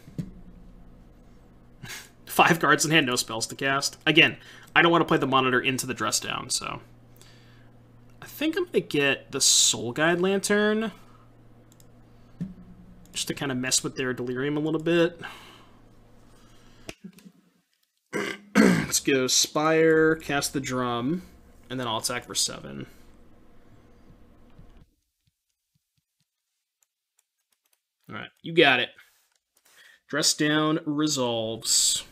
5 cards in hand, no spells to cast. Again, I don't want to play the monitor into the dress down, so. I think I'm going to get the Soul Guide Lantern. Just to kind of mess with their Delirium a little bit. Let's go Spire, cast the Drum, and then I'll attack for 7. Alright, you got it. Dress down resolves.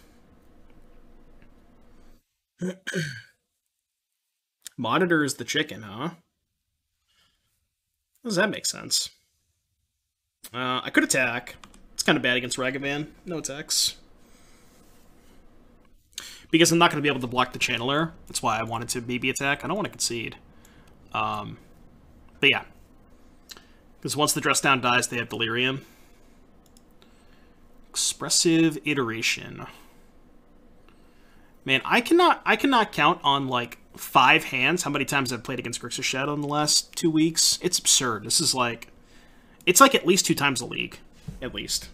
Monitor is the chicken, huh? Does that make sense? I could attack. It's kind of bad against Ragavan. No attacks. Because I'm not going to be able to block the Channeler. That's why I wanted to maybe attack. I don't want to concede. But yeah. Because once the dress down dies, they have Delirium. Expressive Iteration. Man, I cannot count on like 5 hands how many times I've played against Grixis Shadow in the last 2 weeks. It's absurd. This is like... It's like at least 2 times a league. At least.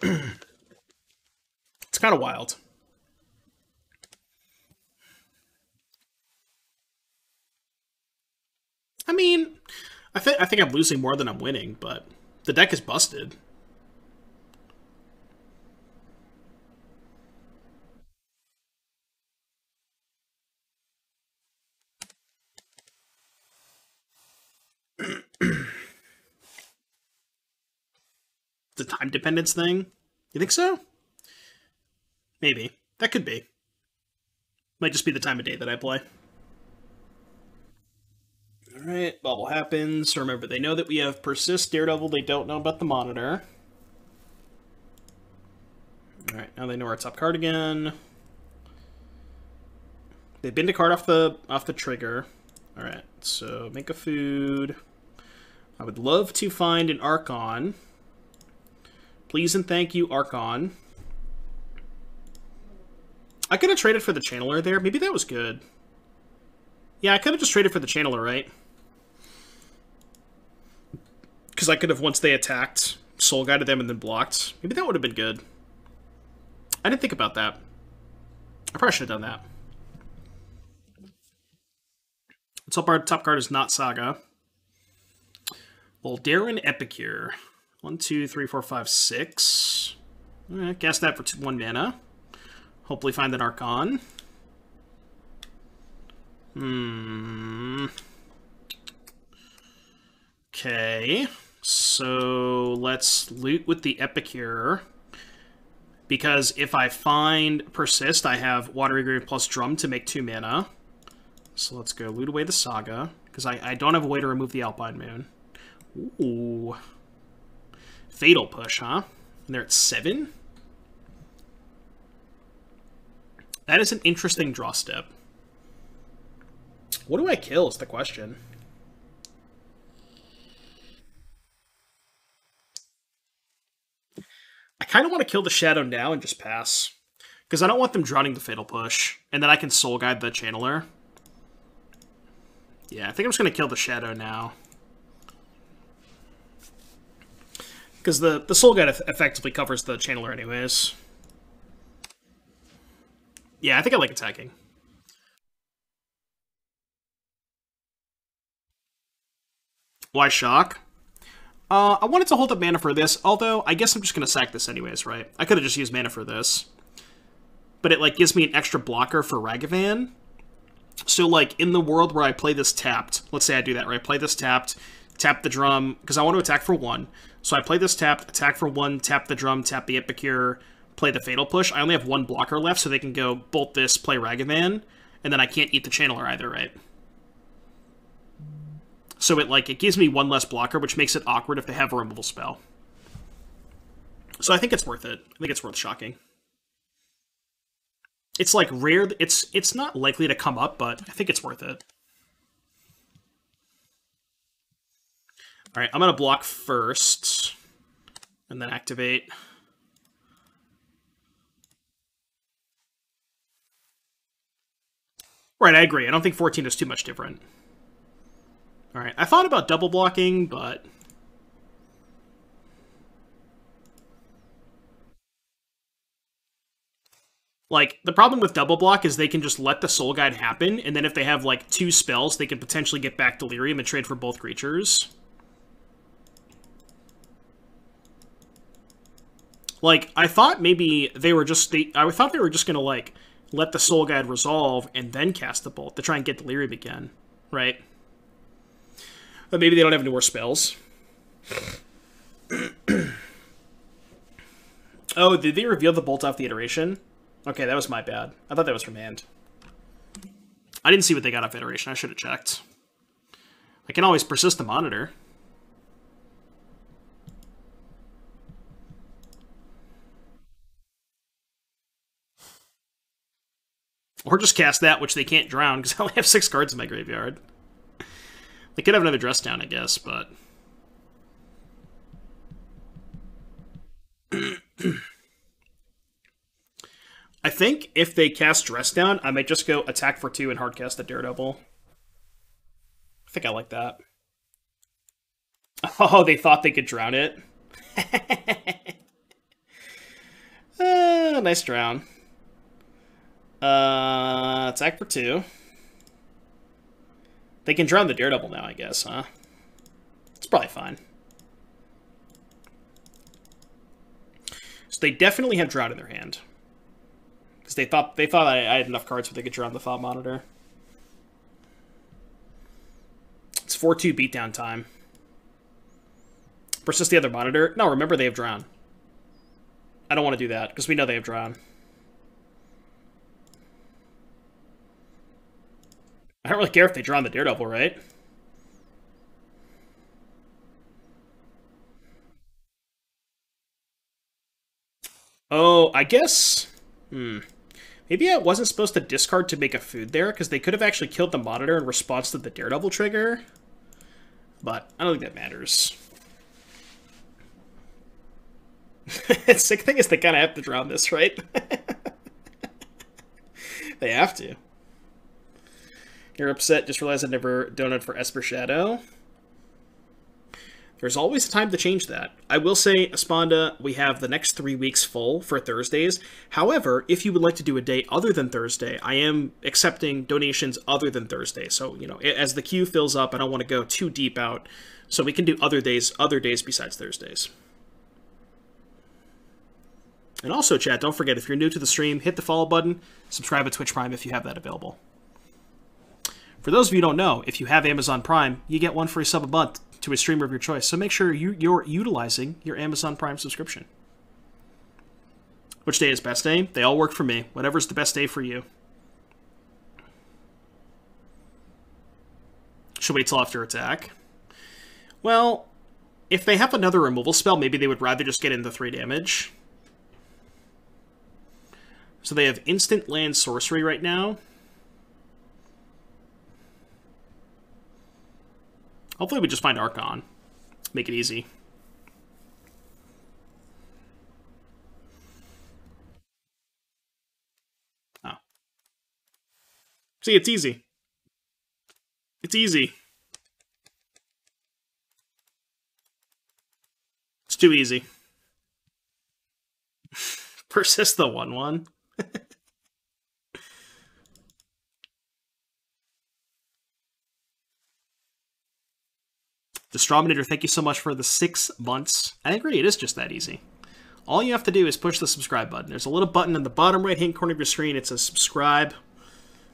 It's kind of wild. I mean, I think I'm losing more than I'm winning, but the deck is busted. The time dependence thing? You think so? Maybe. That could be. Might just be the time of day that I play. Alright, bubble happens. Remember, they know that we have Persist, Daredevil. They don't know about the monitor. Alright, now they know our top card again. They binned a card off the trigger. Alright, so make a food. I would love to find an Archon. Please and thank you, Archon. I could have traded for the Channeler there. Maybe that was good. Yeah, I could have just traded for the Channeler, right? Because I could have, once they attacked, Soul Guided them and then blocked. Maybe that would have been good. I didn't think about that. I probably should have done that. Let's hope our top card is not Saga. Voldaren Epicure. 1, 2, 3, 4, 5, 6. Alright, cast that for 1 mana. Hopefully find an Archon. Okay. So let's loot with the Epicure. Because if I find Persist, I have Watery Grave plus Drum to make 2 mana. So let's go loot away the Saga. Because I don't have a way to remove the Alpine Moon. Ooh. Fatal Push, huh? And they're at 7? That is an interesting draw step. What do I kill is the question. I kind of want to kill the Shadow now and just pass. Because I don't want them drowning the Fatal Push. And then I can Soul Guide the Channeler. Yeah, I think I'm just going to kill the Shadow now. Because the Soul Guide effectively covers the Channeler anyways. Yeah, I think I like attacking. Why Shock? I wanted to hold up mana for this, although I guess I'm just going to sack this anyways, right? I could have just used mana for this. But it, like, gives me an extra blocker for Ragavan. So, like, in the world where I play this tapped, let's say I do that, right? I play this tapped, tap the drum, because I want to attack for 1. So I play this tapped, attack for 1, tap the drum, tap the Epicure, play the Fatal Push. I only have 1 blocker left, so they can go bolt this, play Ragavan, and then I can't eat the Channeler either, right? So it gives me 1 less blocker, which makes it awkward if they have a removal spell. So I think it's worth it. I think it's worth shocking. It's like rare. It's not likely to come up, but I think it's worth it. All right, I'm gonna block first, and then activate. Right, I agree. I don't think 14 is too much different. All right, I thought about double blocking, but like, the problem with double block is they can just let the Soul Guide happen, and then if they have, like, 2 spells, they can potentially get back Delirium and trade for both creatures. Like, I thought maybe they were just... I thought they were just gonna, like, let the Soul Guide resolve and then cast the Bolt to try and get Delirium again, right? But maybe they don't have any more spells. Oh, did they reveal the Bolt off the iteration? Okay, that was my bad. I thought that was from hand. I didn't see what they got off iteration. I should have checked. I can always persist the monitor. Or just cast that, which they can't drown, because I only have 6 cards in my graveyard. They could have another dress down, I guess, but... I think if they cast Dress Down, I might just go attack for 2 and hardcast the Daredevil. I think I like that. Oh, they thought they could drown it. Nice drown. Attack for 2. They can drown the Daredevil now, I guess, huh? It's probably fine. So they definitely have Drown in their hand. Because they thought I had enough cards where they could drown the Thought Monitor. It's 4-2 beatdown time. Persist the other monitor. No, remember they have Drown. I don't want to do that, because we know they have Drown. I don't really care if they drown the Daredevil, right? Oh, I guess... Maybe I wasn't supposed to discard to make a food there, because they could have actually killed the monitor in response to the Daredevil trigger. But I don't think that matters. The sick thing is they kind of have to drown this, right? They have to. You're upset, just realized I never donated for Esper Shadow. There's always a time to change that. I will say, Esponda, we have the next 3 weeks full for Thursdays. However, if you would like to do a day other than Thursday, I am accepting donations other than Thursday. So, you know, as the queue fills up, I don't want to go too deep out. So we can do other days besides Thursdays. And also, chat, don't forget, if you're new to the stream, hit the follow button, subscribe to Twitch Prime if you have that available. For those of you who don't know, if you have Amazon Prime, you get 1 free sub a month to a streamer of your choice. So make sure you're utilizing your Amazon Prime subscription. Which day is best day? They all work for me. Whatever's the best day for you. Should wait till after attack. Well, if they have another removal spell, maybe they would rather just get into 3 damage. So they have instant land sorcery right now. Hopefully we just find Archon. Make it easy. Oh. See, it's easy. It's easy. It's too easy. Persist the 1/1. The Asmoranomardicadaistinaculdacar, thank you so much for the 6 months. I agree, it is just that easy. All you have to do is push the subscribe button. There's a little button in the bottom right-hand corner of your screen. It says subscribe.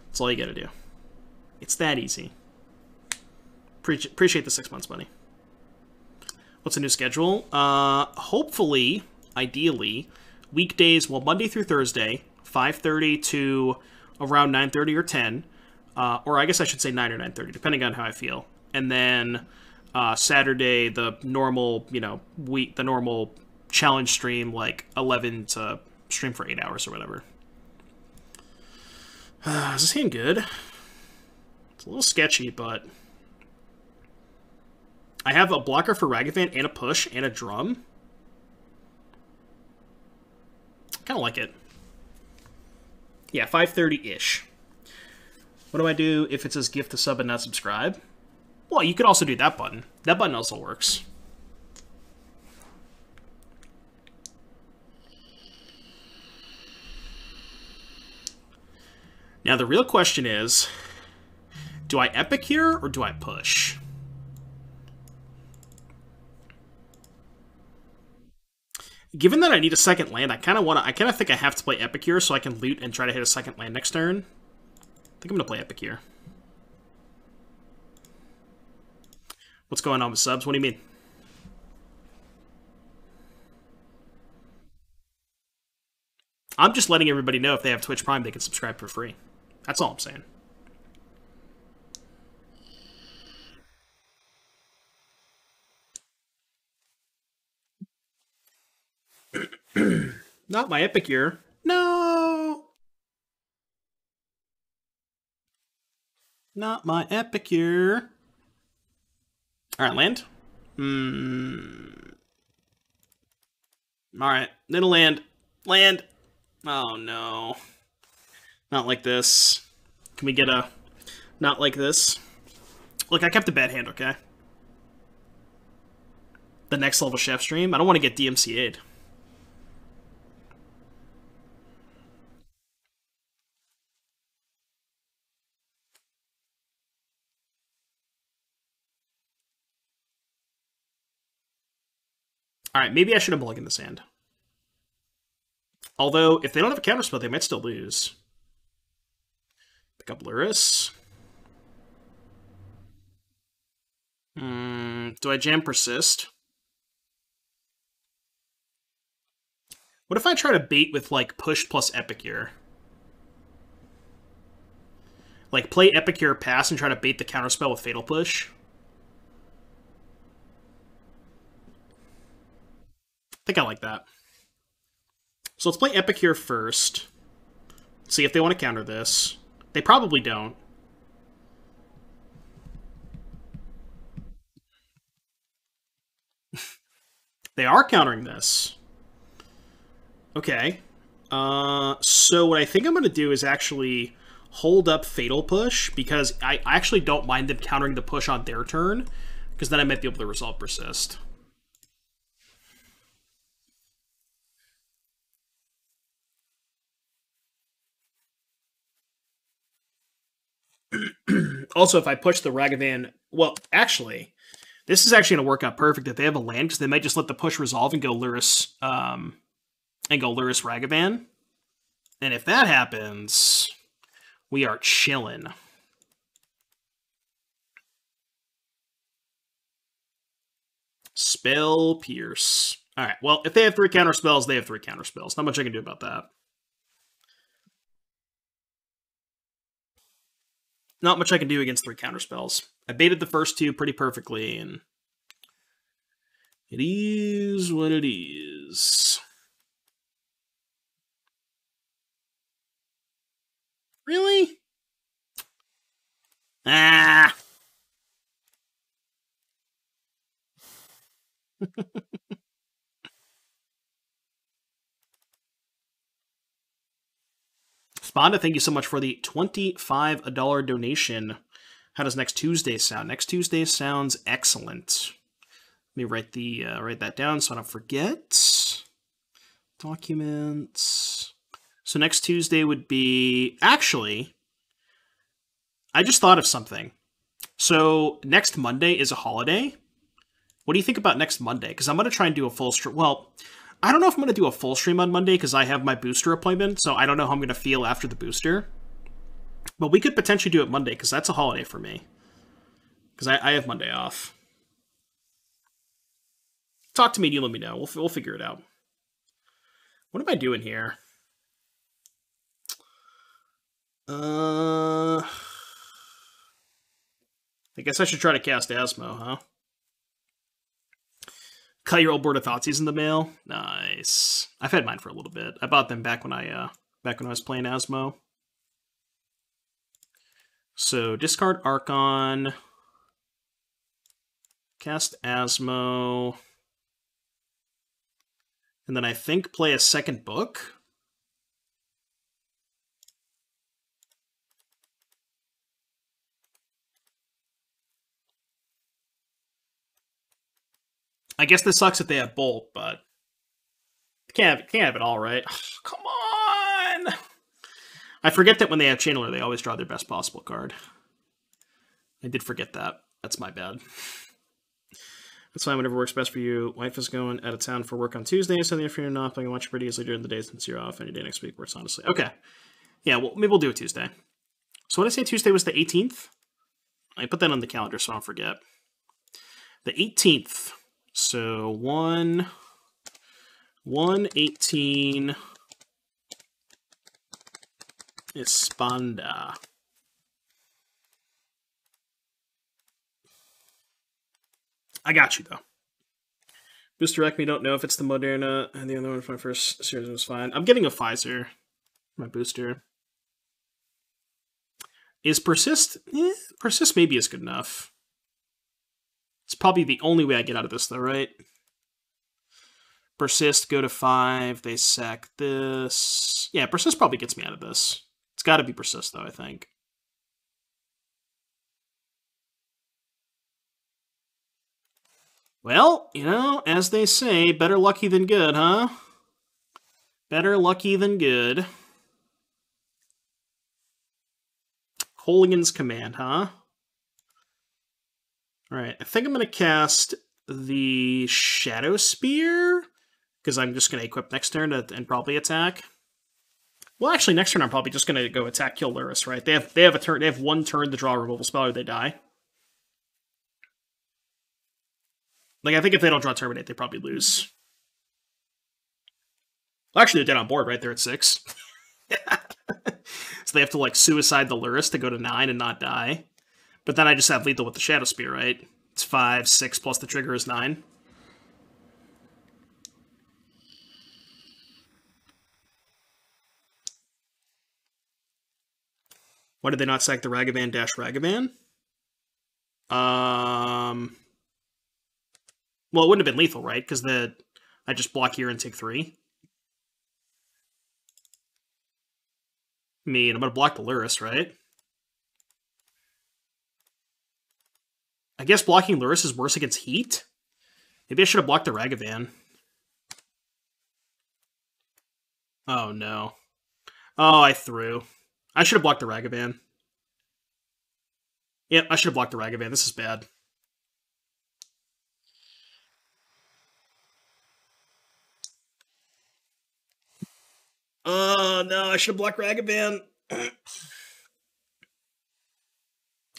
That's all you gotta do. It's that easy. Appreciate the 6 months, buddy. What's a new schedule? Hopefully, ideally, weekdays, well, Monday through Thursday, 5:30 to around 9:30 or 10. Or I guess I should say 9 or 9:30, depending on how I feel. And then Saturday, the normal, the normal challenge stream, like 11 to stream for 8 hours or whatever. Is this hand good? It's a little sketchy, but I have a blocker for Ragavan and a push and a drum. I kind of like it. Yeah, 5:30-ish. What do I do if it says gift the sub and not subscribe? Well, you could also do that button. That button also works. Now, the real question is, do I Epicure or do I push? Given that I need a second land, I kind of think I have to play Epicure so I can loot and try to hit a second land next turn. I think I'm going to play Epicure. What's going on with subs? What do you mean? I'm just letting everybody know if they have Twitch Prime, they can subscribe for free. That's all I'm saying. Not my Epicure. No! Not my Epicure. Alright, land. Alright, little land. Land! Oh no. Not like this. Can we get a... Not like this? Look, I kept a bad hand, okay? The next level chef stream? I don't want to get DMCA'd. Alright, maybe I should have mulliganed this hand. Although, if they don't have a counterspell, they might still lose. Pick up Luris. Do I jam Persist? What if I try to bait with, like, push plus Epicure? Like, play Epicure, pass, and try to bait the counterspell with Fatal Push? I think I like that. So let's play Epicure first. See if they want to counter this. They probably don't. They are countering this. Okay. So what I think I'm going to do is actually hold up Fatal Push, because I actually don't mind them countering the push on their turn, because then I might be able to resolve Persist. Also, if I push the Ragavan... Well, actually, this is actually going to work out perfect if they have a land, because they might just let the push resolve and go Luris, Ragavan. And if that happens, we are chilling. Spell Pierce. Alright, well, if they have 3 counter spells, they have 3 counter spells. Not much I can do about that. Not much I can do against 3 counterspells. I baited the first 2 pretty perfectly, and it is what it is. Really? Ah! Sponda, thank you so much for the $25 donation. How does next Tuesday sound? Next Tuesday sounds excellent. Let me write that down so I don't forget. Documents. So next Tuesday would be... Actually, I just thought of something. So next Monday is a holiday. What do you think about next Monday? Because I'm going to try and do a full stream. Well, I don't know if I'm going to do a full stream on Monday because I have my booster appointment, so I don't know how I'm going to feel after the booster. But we could potentially do it Monday because that's a holiday for me. Because I have Monday off. talk to me and you let me know. We'll figure it out. What am I doing here? I guess I should try to cast Asmo, huh? Cut your old board of Thoughtseize in the mail. Nice. I've had mine for a little bit. I bought them back when I was playing Asmo. So discard Archon, cast Asmo, and then I think play a second book. I guess this sucks if they have Bolt, but can't have it all, right? Come on! I forget that when they have Channeler, they always draw their best possible card. I did forget that. That's my bad. That's fine, whatever works best for you. Wife is going out of town for work on Tuesday, so if you're not, I can watch it pretty easily during the day since you're off any day next week works, honestly. Okay. Yeah, well, maybe we'll do it Tuesday. So what did I say Tuesday was the 18th? I put that on the calendar so I don't forget. The 18th. So 1/18 Espanda. I got you, though. Booster Rec, me don't know if it's the Moderna, and the other one for my first series was fine. I'm getting a Pfizer, my booster. Is Persist? Persist maybe is good enough. It's probably the only way I get out of this, though, right? Persist, go to 5, they sack this. Yeah, Persist probably gets me out of this. It's got to be Persist, though, I think. Well, you know, as they say, better lucky than good, huh? Better lucky than good. Hooligan's Command, huh? Alright, I think I'm going to cast the Shadow Spear, because I'm just going to equip next turn and probably attack. Well, actually, next turn I'm probably just going to go attack, kill Lurrus, right? They have one turn to draw a removal spell or they die. Like, I think if they don't draw Terminate, they probably lose. Well, actually, they're dead on board, right? They're at 6. So they have to, like, suicide the Lurrus to go to 9 and not die. But then I just have lethal with the Shadow Spear, right? It's 5, 6, plus the trigger is 9. Why did they not sack the Ragavan dash Ragavan? Well, it wouldn't have been lethal, right? Because I just block here and take 3. And I'm going to block the Lurrus, right? I guess blocking Lurrus is worse against heat? Maybe I should have blocked the Ragavan. Oh, no. Oh, I threw. I should have blocked the Ragavan. Yep, I should have blocked the Ragavan. This is bad. Oh, no, I should have blocked Ragavan.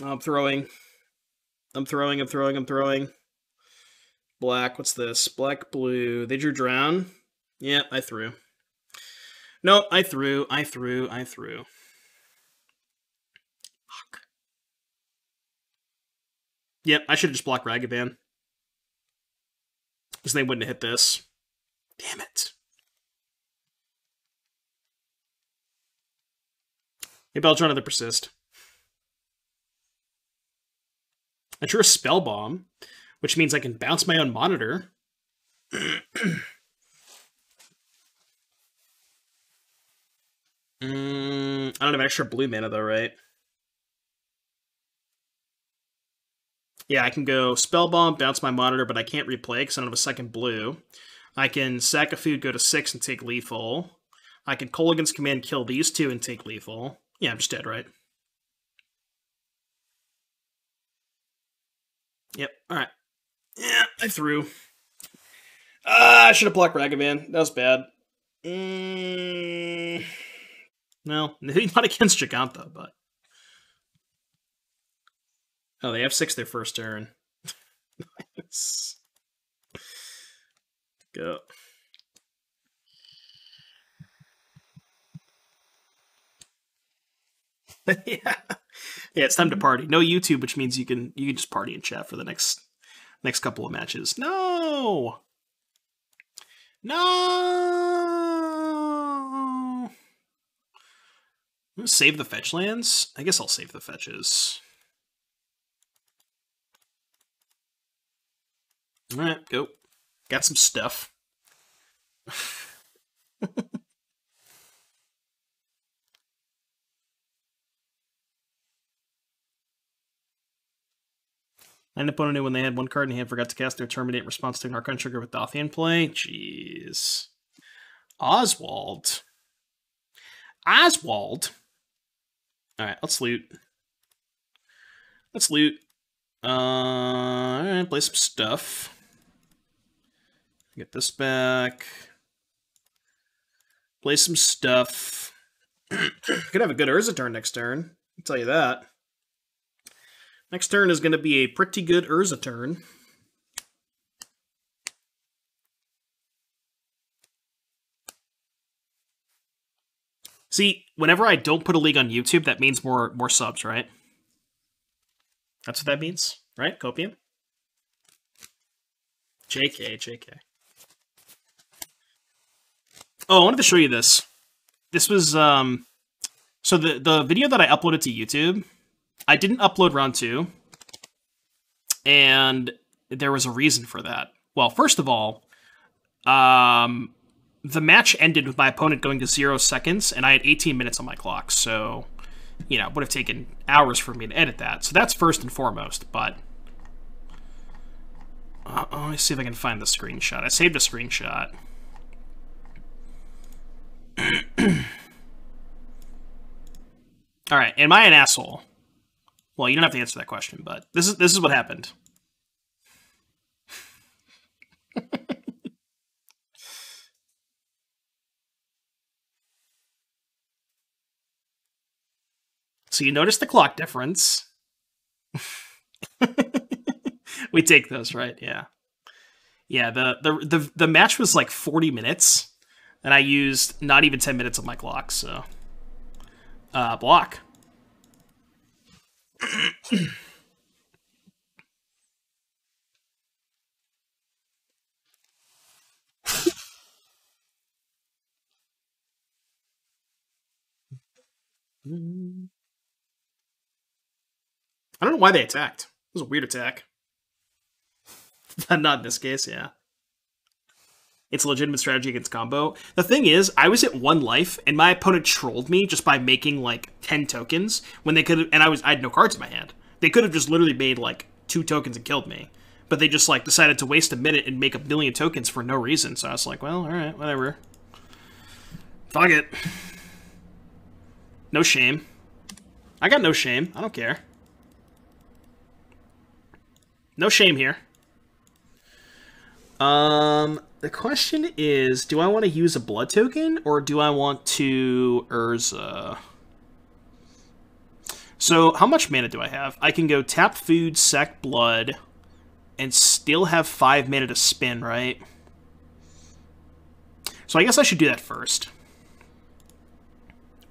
I'm throwing. Black, what's this? Black, blue. They drew Drown. Yeah, I threw. No, I threw. Fuck. Yep, I should have just blocked Ragavan. Because they wouldn't have hit this. Damn it. Maybe I'll draw another Persist. I drew a Spell Bomb, which means I can bounce my own monitor. I don't have extra blue mana, though, right? Yeah, I can go Spell Bomb, bounce my monitor, but I can't replay because I don't have a second blue. I can sack a food, go to 6, and take lethal. I can Kolaghan's Command, kill these 2, and take lethal. Yeah, I'm just dead, right? Yep, alright. Yeah, I threw. I should have blocked Ragavan. That was bad. Well, maybe not against Giganta, but... Oh, they have 6 their first turn. Nice. Go. Yeah. Yeah, it's time to party. No YouTube, which means you can just party in chat for the next couple of matches. No! No! I'm gonna save the fetch lands? I guess I'll save the fetches. Alright, go. Got some stuff. An opponent knew when they had one card in hand forgot to cast their Terminate in response to an Archon trigger with Dothian play. Jeez. Oswald. Oswald? Alright, let's loot. Let's loot. Alright, play some stuff. Get this back. Play some stuff. Could have a good Urza turn next turn. I'll tell you that. Next turn is going to be a pretty good Urza turn. See, whenever I don't put a league on YouTube, that means more subs, right? That's what that means, right? Copium? JK, JK. Oh, I wanted to show you this. This was, so the video that I uploaded to YouTube, I didn't upload round 2, and there was a reason for that. Well, first of all, the match ended with my opponent going to 0 seconds, and I had 18 minutes on my clock, so, you know, it would have taken hours for me to edit that. So that's first and foremost, but... let me see if I can find the screenshot. I saved a screenshot. Alright, am I an asshole? Well, you don't have to answer that question, but this is what happened. So you notice the clock difference. We take those, right? Yeah. Yeah, the match was like 40 minutes, and I used not even 10 minutes of my clock, so... block. I don't know why they attacked. It was a weird attack. Not in this case, yeah. It's a legitimate strategy against combo. The thing is, I was at 1 life, and my opponent trolled me just by making, like, 10 tokens, when they could have, and I had no cards in my hand. They could have just literally made, like, 2 tokens and killed me. But they just, like, decided to waste a minute and make a billion tokens for no reason, so I was like, well, alright, whatever. Fuck it. No shame. I got no shame. I don't care. No shame here. The question is, do I want to use a blood token, or do I want to Urza? So, how much mana do I have? I can go tap food, sack blood, and still have 5 mana to spin, right? So I guess I should do that first.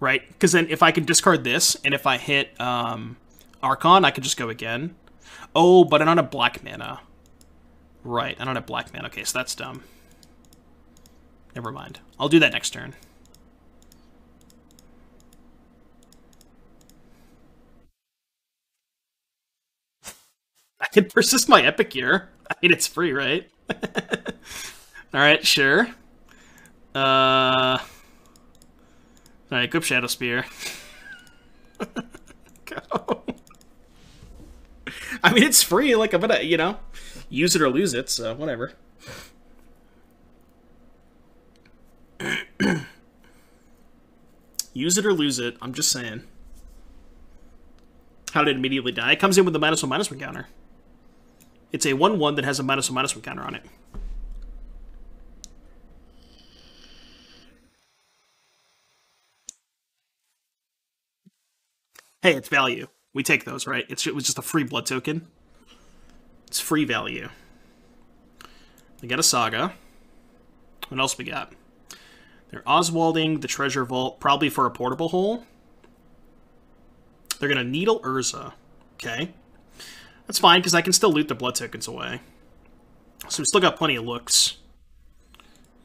Right? Because then if I can discard this, and if I hit Archon, I could just go again. Oh, but I don't have black mana. Right, I don't have black mana. Okay, so that's dumb. Never mind. I'll do that next turn. I can persist my Epicure. I mean, it's free, right? Alright, sure. Alright, equip Shadow Spear. Go. I mean, it's free. Like, I'm gonna, you know, use it or lose it, so whatever. Use it or lose it. I'm just saying. How did it immediately die? It comes in with a -1/-1 counter. It's a 1/1 that has a -1/-1 counter on it. Hey, it's value. We take those, right? It was just a free blood token. It's free value. We got a Saga. What else we got? They're Oswalding the Treasure Vault, probably for a portable hole. They're going to Needle Urza. Okay. That's fine, because I can still loot the blood tokens away. So we still got plenty of looks.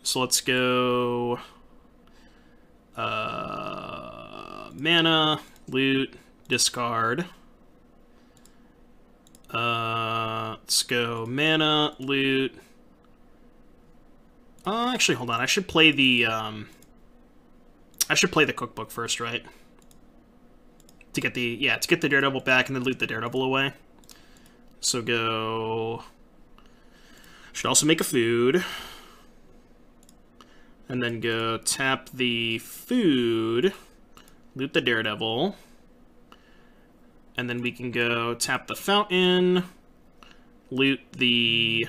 So let's go... mana, loot, discard. Let's go mana, loot. Actually, hold on. I should play the cookbook first, right? To get the Daredevil back and then loot the Daredevil away. So go. Should also make a food. And then go tap the food, loot the Daredevil. And then we can go tap the fountain, loot the...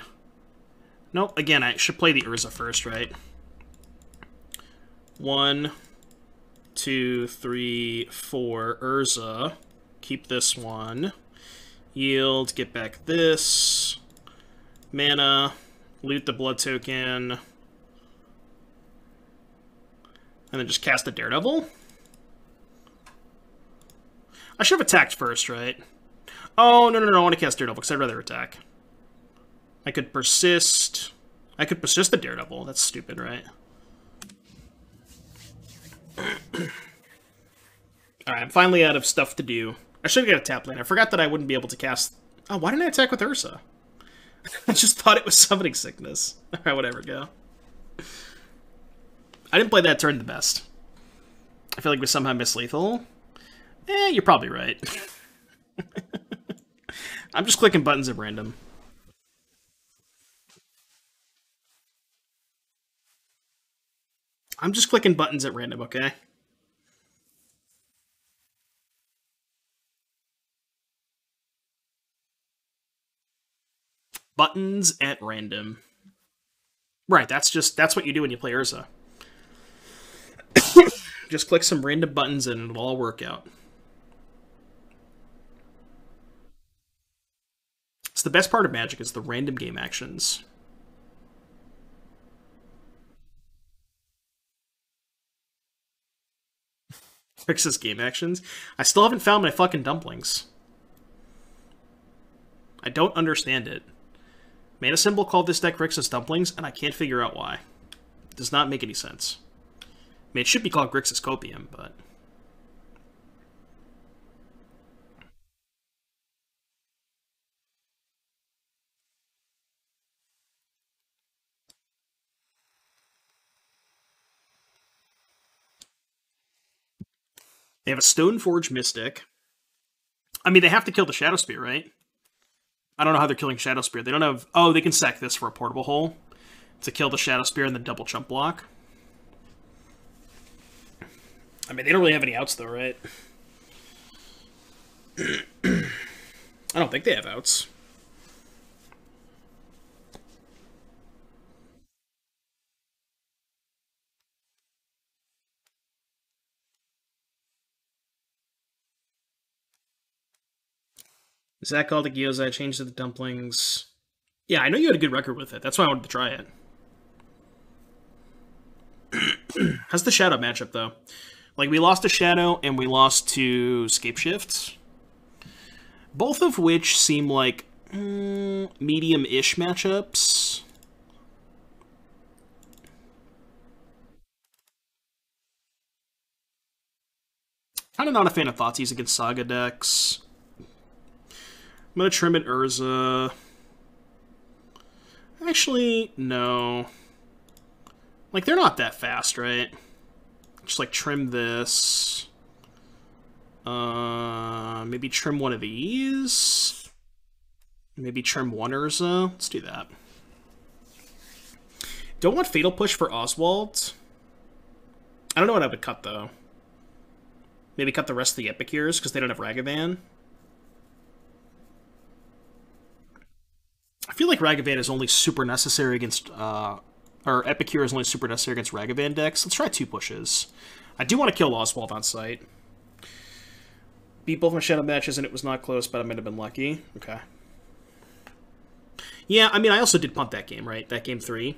Nope, again, I should play the Urza first, right? 1, 2, 3, 4, Urza. Keep this one. Yield, get back this. Mana, loot the blood token. And then just cast the Daredevil? I should have attacked first, right? Oh, no, I want to cast Daredevil, because I'd rather attack. I could persist... I could persist the Daredevil. That's stupid, right? Alright, I'm finally out of stuff to do. I should have got a tap lane. I forgot that I wouldn't be able to cast... Oh, why didn't I attack with Urza? I just thought it was Summoning Sickness. Alright, whatever, go. I didn't play that turn the best. I feel like we somehow missed lethal. You're probably right. I'm just clicking buttons at random. I'm just clicking buttons at random, okay? Buttons at random. Right, that's what you do when you play Urza. Just click some random buttons and it'll all work out. It's the best part of Magic, is the random game actions. Grixis game actions? I still haven't found my fucking dumplings. I don't understand it. ManaCymbal called this deck Grixis Dumplings, and I can't figure out why. It does not make any sense. I mean, it should be called Grixis Copium, but... They have a Stoneforge Mystic. I mean, they have to kill the Shadowspear, right? I don't know how they're killing Shadowspear. They don't have... Oh, they can sack this for a portable hole to kill the Shadowspear and then double chump block. I mean, they don't really have any outs, though, right? I don't think they have outs. Zach called it gyoza, I changed it to dumplings. Yeah, I know you had a good record with it. That's why I wanted to try it. How's the Shadow matchup, though? Like, we lost to Shadow, and we lost to Scapeshift. Both of which seem like medium-ish matchups. Kind of not a fan of Thoughtseize against Saga decks. I'm going to trim it Urza. Actually, no. Like, they're not that fast, right? Just, like, trim this. Maybe trim one of these. Maybe trim one Urza. Let's do that. Don't want Fatal Push for Oswald. I don't know what I would cut, though. Maybe cut the rest of the Epicures, because they don't have Ragavan. I feel like Ragavan is only super necessary against, or Epicure is only super necessary against Ragavan decks. Let's try 2 pushes. I do want to kill Oswald on sight. Beat both my Shadow matches and it was not close, but I might have been lucky. Okay. Yeah, I mean, I also did punt that game, right? That game 3.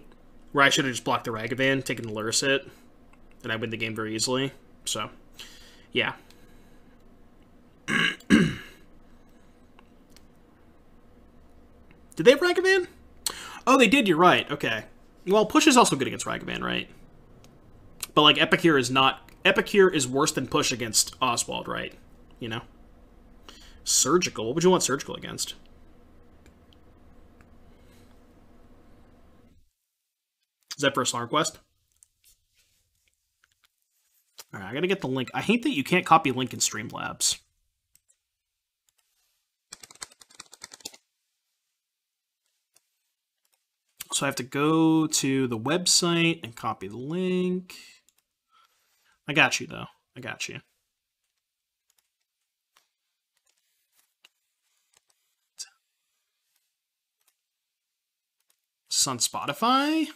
Where I should have just blocked the Ragavan, taken the Luricit, and I win the game very easily. So, yeah. Did they have Ragavan? Oh, they did, you're right. Okay. Well, Push is also good against Ragavan, right? But, like, Epicure is not... Epicure is worse than Push against Oswald, right? You know? Surgical? What would you want Surgical against? Is that for a Song Quest? Alright, I gotta get the link. I hate that you can't copy link in Streamlabs. So I have to go to the website and copy the link. I got you, though. I got you. Is this on Spotify?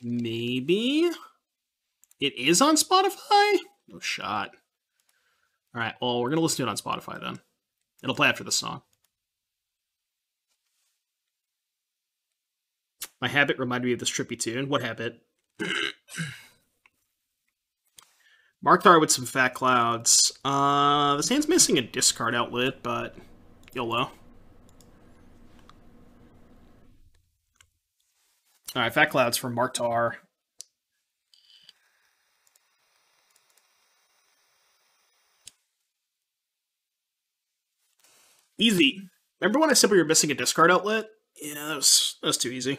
Maybe. It is on Spotify? No shot. Alright, well, we're going to listen to it on Spotify, then. It'll play after the song. My habit reminded me of this trippy tune. What habit? Markthar with some fat clouds. The hand's missing a discard outlet, but YOLO. Alright, fat clouds from Markthar. Easy. Remember when I said we were missing a discard outlet? Yeah, that was too easy.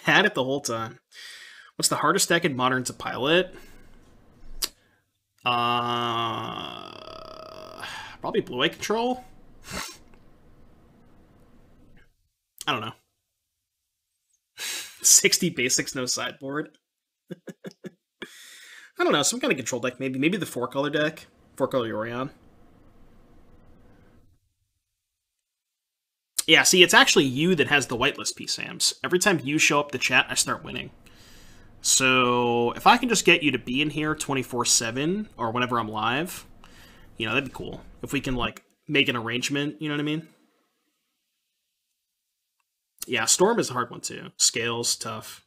Had it the whole time. What's the hardest deck in Modern to pilot? Probably Blue-Eye Control? I don't know. 60 basics, no sideboard? I don't know, some kind of control deck, maybe. Maybe the 4-color deck. 4-color Yorion. Yeah, see, it's actually you that has the whitelist PSAMs. Every time you show up the chat, I start winning. So, if I can just get you to be in here 24/7, or whenever I'm live, you know, that'd be cool. If we can, like, make an arrangement, you know what I mean? Yeah, Storm is a hard one, too. Scales, tough.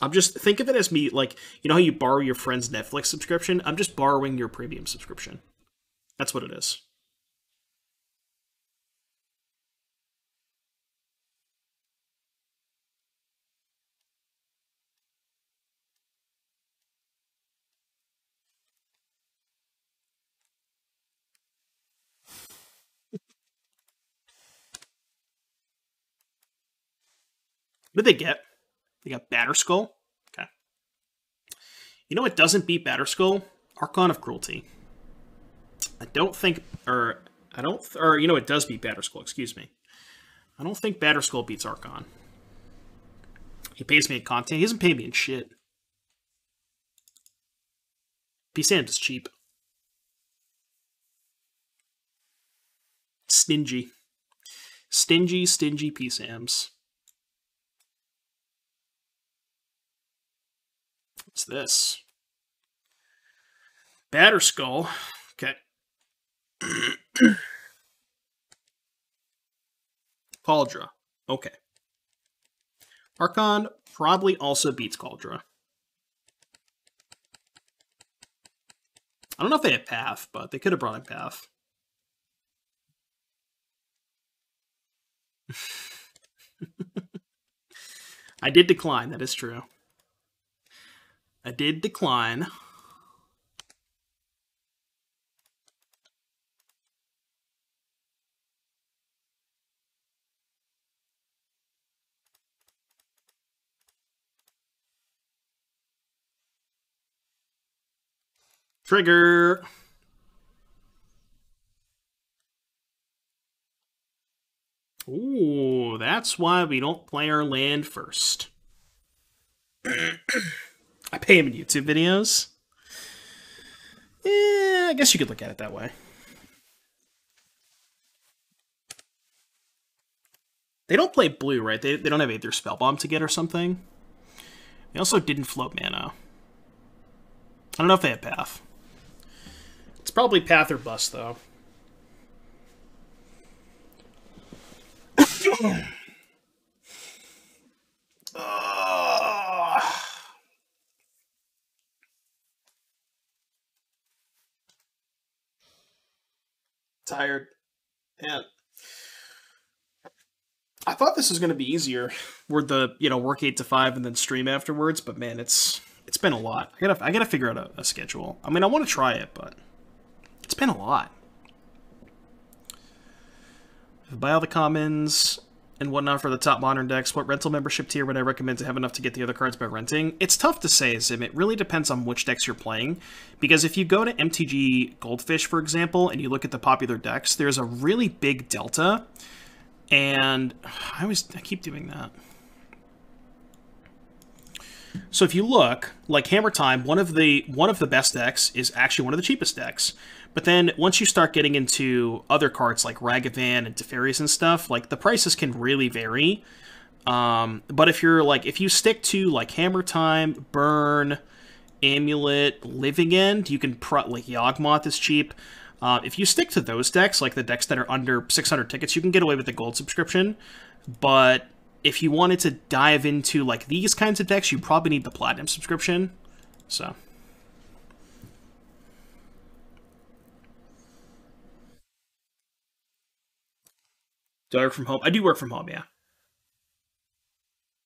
I'm just, think of it as me, like, you know how you borrow your friend's Netflix subscription? I'm just borrowing your premium subscription. That's what it is. What did they get? They got Batterskull? Okay. You know what doesn't beat Batterskull? Archon of Cruelty. I don't think, or you know, it does beat Batterskull, excuse me. I don't think Batterskull beats Archon. He pays me in content. He doesn't pay me in shit. PSAMs is cheap. Stingy. Stingy PSAMs. What's this? Batterskull. Okay. Cauldra. Okay. Archon probably also beats Cauldra. I don't know if they have Path, but they could have brought in Path. I did decline, that is true. I did decline. Trigger. Ooh, that's why we don't play our land first. I pay him in YouTube videos. Yeah, I guess you could look at it that way. They don't play blue, right? They don't have Aether Spellbomb to get or something. They also didn't float mana. I don't know if they have Path. It's probably Path or Bust, though. Tired. Man. I thought this was going to be easier. We're the, work 8 to 5 and then stream afterwards, but man, it's been a lot. I gotta figure out a schedule. I mean, I want to try it, but it's been a lot. Buy all the commons and whatnot for the top modern decks. What rental membership tier would I recommend to have enough to get the other cards by renting? It's tough to say, Zim. It really depends on which decks you're playing. Because if you go to MTG Goldfish, for example, and you look at the popular decks, there's a really big delta. And I keep doing that. So if you look, like Hammer Time, one of the best decks is actually one of the cheapest decks. But then once you start getting into other cards like Ragavan and Teferi's and stuff, like the prices can really vary. But if you stick to like Hammer Time, Burn, Amulet, Living End, you can like Yawgmoth is cheap. If you stick to those decks, like the decks that are under 600 tickets, you can get away with the gold subscription. But if you wanted to dive into like these kinds of decks, you probably need the platinum subscription. So. Do I work from home? I do work from home, yeah.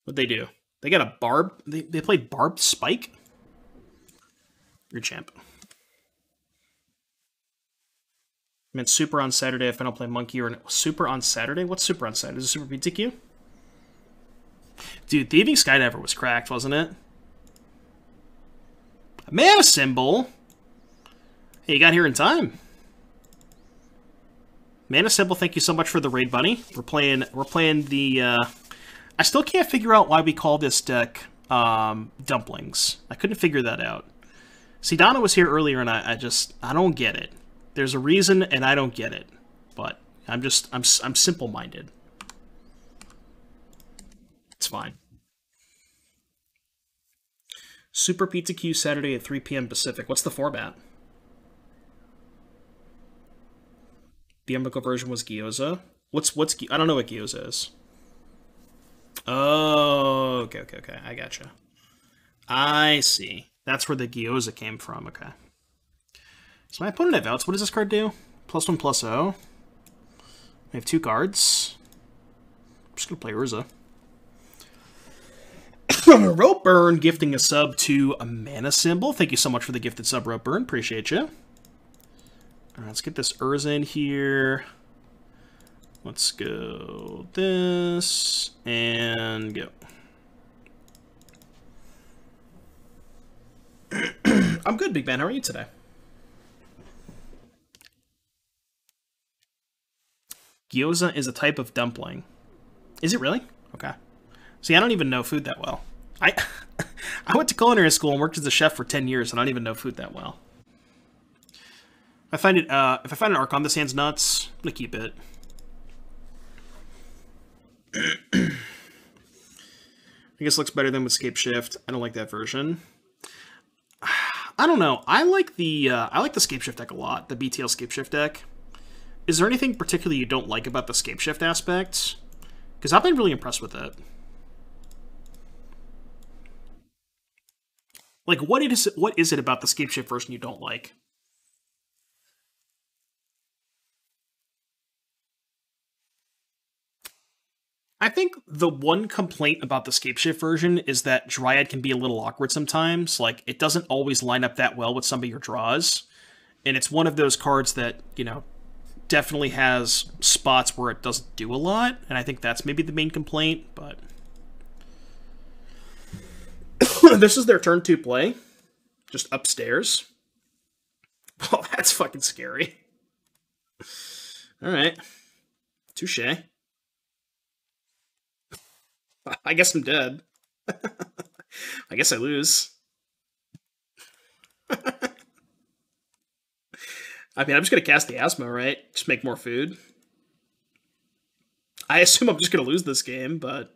What'd they do? They got a barb? They played Barbed Spike? You're a champ. I meant Super on Saturday if I don't play Monkey or Super on Saturday? What's Super on Saturday? Is it Super PTQ? Dude, Thieving Skydiver was cracked, wasn't it? A ManaCymbal? Hey, you got here in time. ManaCymbal, thank you so much for the raid, buddy. We're playing the, I still can't figure out why we call this deck, Dumplings. I couldn't figure that out. See, Donna was here earlier, and I don't get it. There's a reason, and I don't get it. But I'm simple-minded. It's fine. Super PTQ Saturday at 3 p.m. Pacific. What's the format? The Umbilical version was Gyoza. I don't know what Gyoza is. Oh, okay. I gotcha. I see. That's where the Gyoza came from. Okay. So my opponent have outs. What does this card do? +1/+0. We have 2 cards. I'm just gonna play Urza. Rope Burn gifting a sub to a ManaCymbal. Thank you so much for the gifted sub, Rope Burn. Appreciate you. All right, let's get this Urza in here. Let's go this and go. I'm good, Big Man. How are you today? Gyoza is a type of dumpling. Is it really? Okay. See, I don't even know food that well. I went to culinary school and worked as a chef for 10 years, and I don't even know food that well. If I find an Archon this hand's nuts, I'm gonna keep it. I guess it looks better than with Scape Shift. I don't like that version. I don't know. I like the Scape Shift deck a lot. The BTL Scape Shift deck. Is there anything particularly you don't like about the Scape Shift aspect? Because I've been really impressed with it. Like, what is it about the Scape Shift version you don't like? I think the one complaint about the Scape Shift version is that Dryad can be a little awkward sometimes. Like, it doesn't always line up that well with some of your draws. And it's one of those cards that, definitely has spots where it doesn't do a lot. And I think that's maybe the main complaint, but... This is their turn 2 play. Just upstairs. Oh, that's fucking scary. Alright. Touche. I guess I'm dead. I guess I lose. I mean, I'm just going to cast the Asmo, right? Just make more food. I assume I'm just going to lose this game, but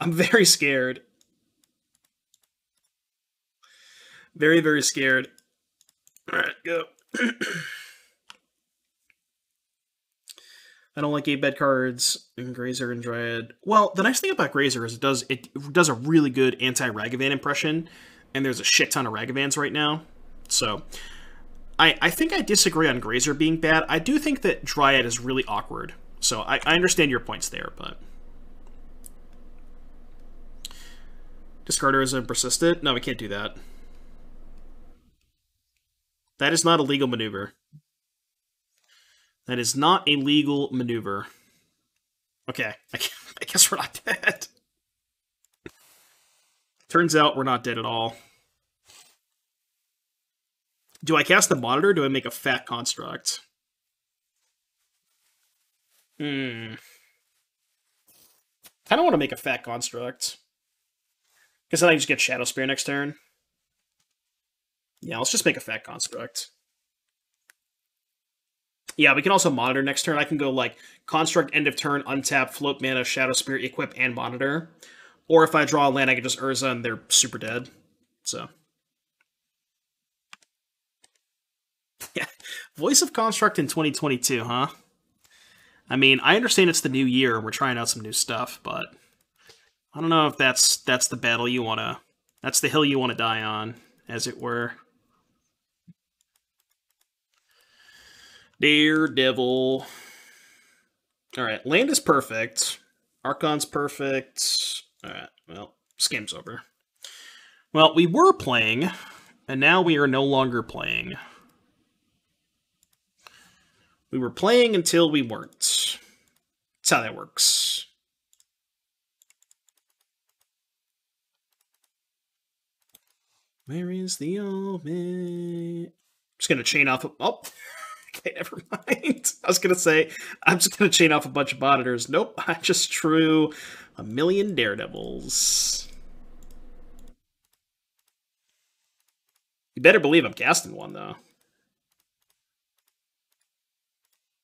I'm very scared. Very, very scared. Alright, go. I don't like 8-bed cards and Grazer and Dryad. Well, the nice thing about Grazer is it does a really good anti-Ragavan impression, and there's a shit ton of Ragavans right now. So, I think I disagree on Grazer being bad. I do think that Dryad is really awkward. So, I understand your points there, but... Discard Urza and Persistent? No, we can't do that. That is not a legal maneuver. That is not a legal maneuver. Okay, I guess we're not dead. Turns out we're not dead at all. Do I cast the Monitor or do I make a fat construct? Kind of want to make a fat construct. Because then I just get Shadow Spear next turn. Yeah, let's just make a fat construct. Yeah, we can also Monitor next turn. I can go like Construct, end of turn, untap, float mana, Shadow Spear, equip, and Monitor. Or if I draw a land, I can just Urza and they're super dead. So. Yeah, Voice of Construct in 2022, huh? I mean, I understand it's the new year and we're trying out some new stuff, but I don't know if that's the battle you want to... That's the hill you want to die on, as it were. Daredevil. Alright, land is perfect. Archon's perfect. Alright, well, this game's over. Well, we were playing, and now we are no longer playing. We were playing until we weren't. That's how that works. Where is the old man? Just gonna chain off. Oh, okay, never mind. I was gonna say I'm just gonna chain off a bunch of monitors. Nope, I just drew a million daredevils. You better believe I'm casting one though.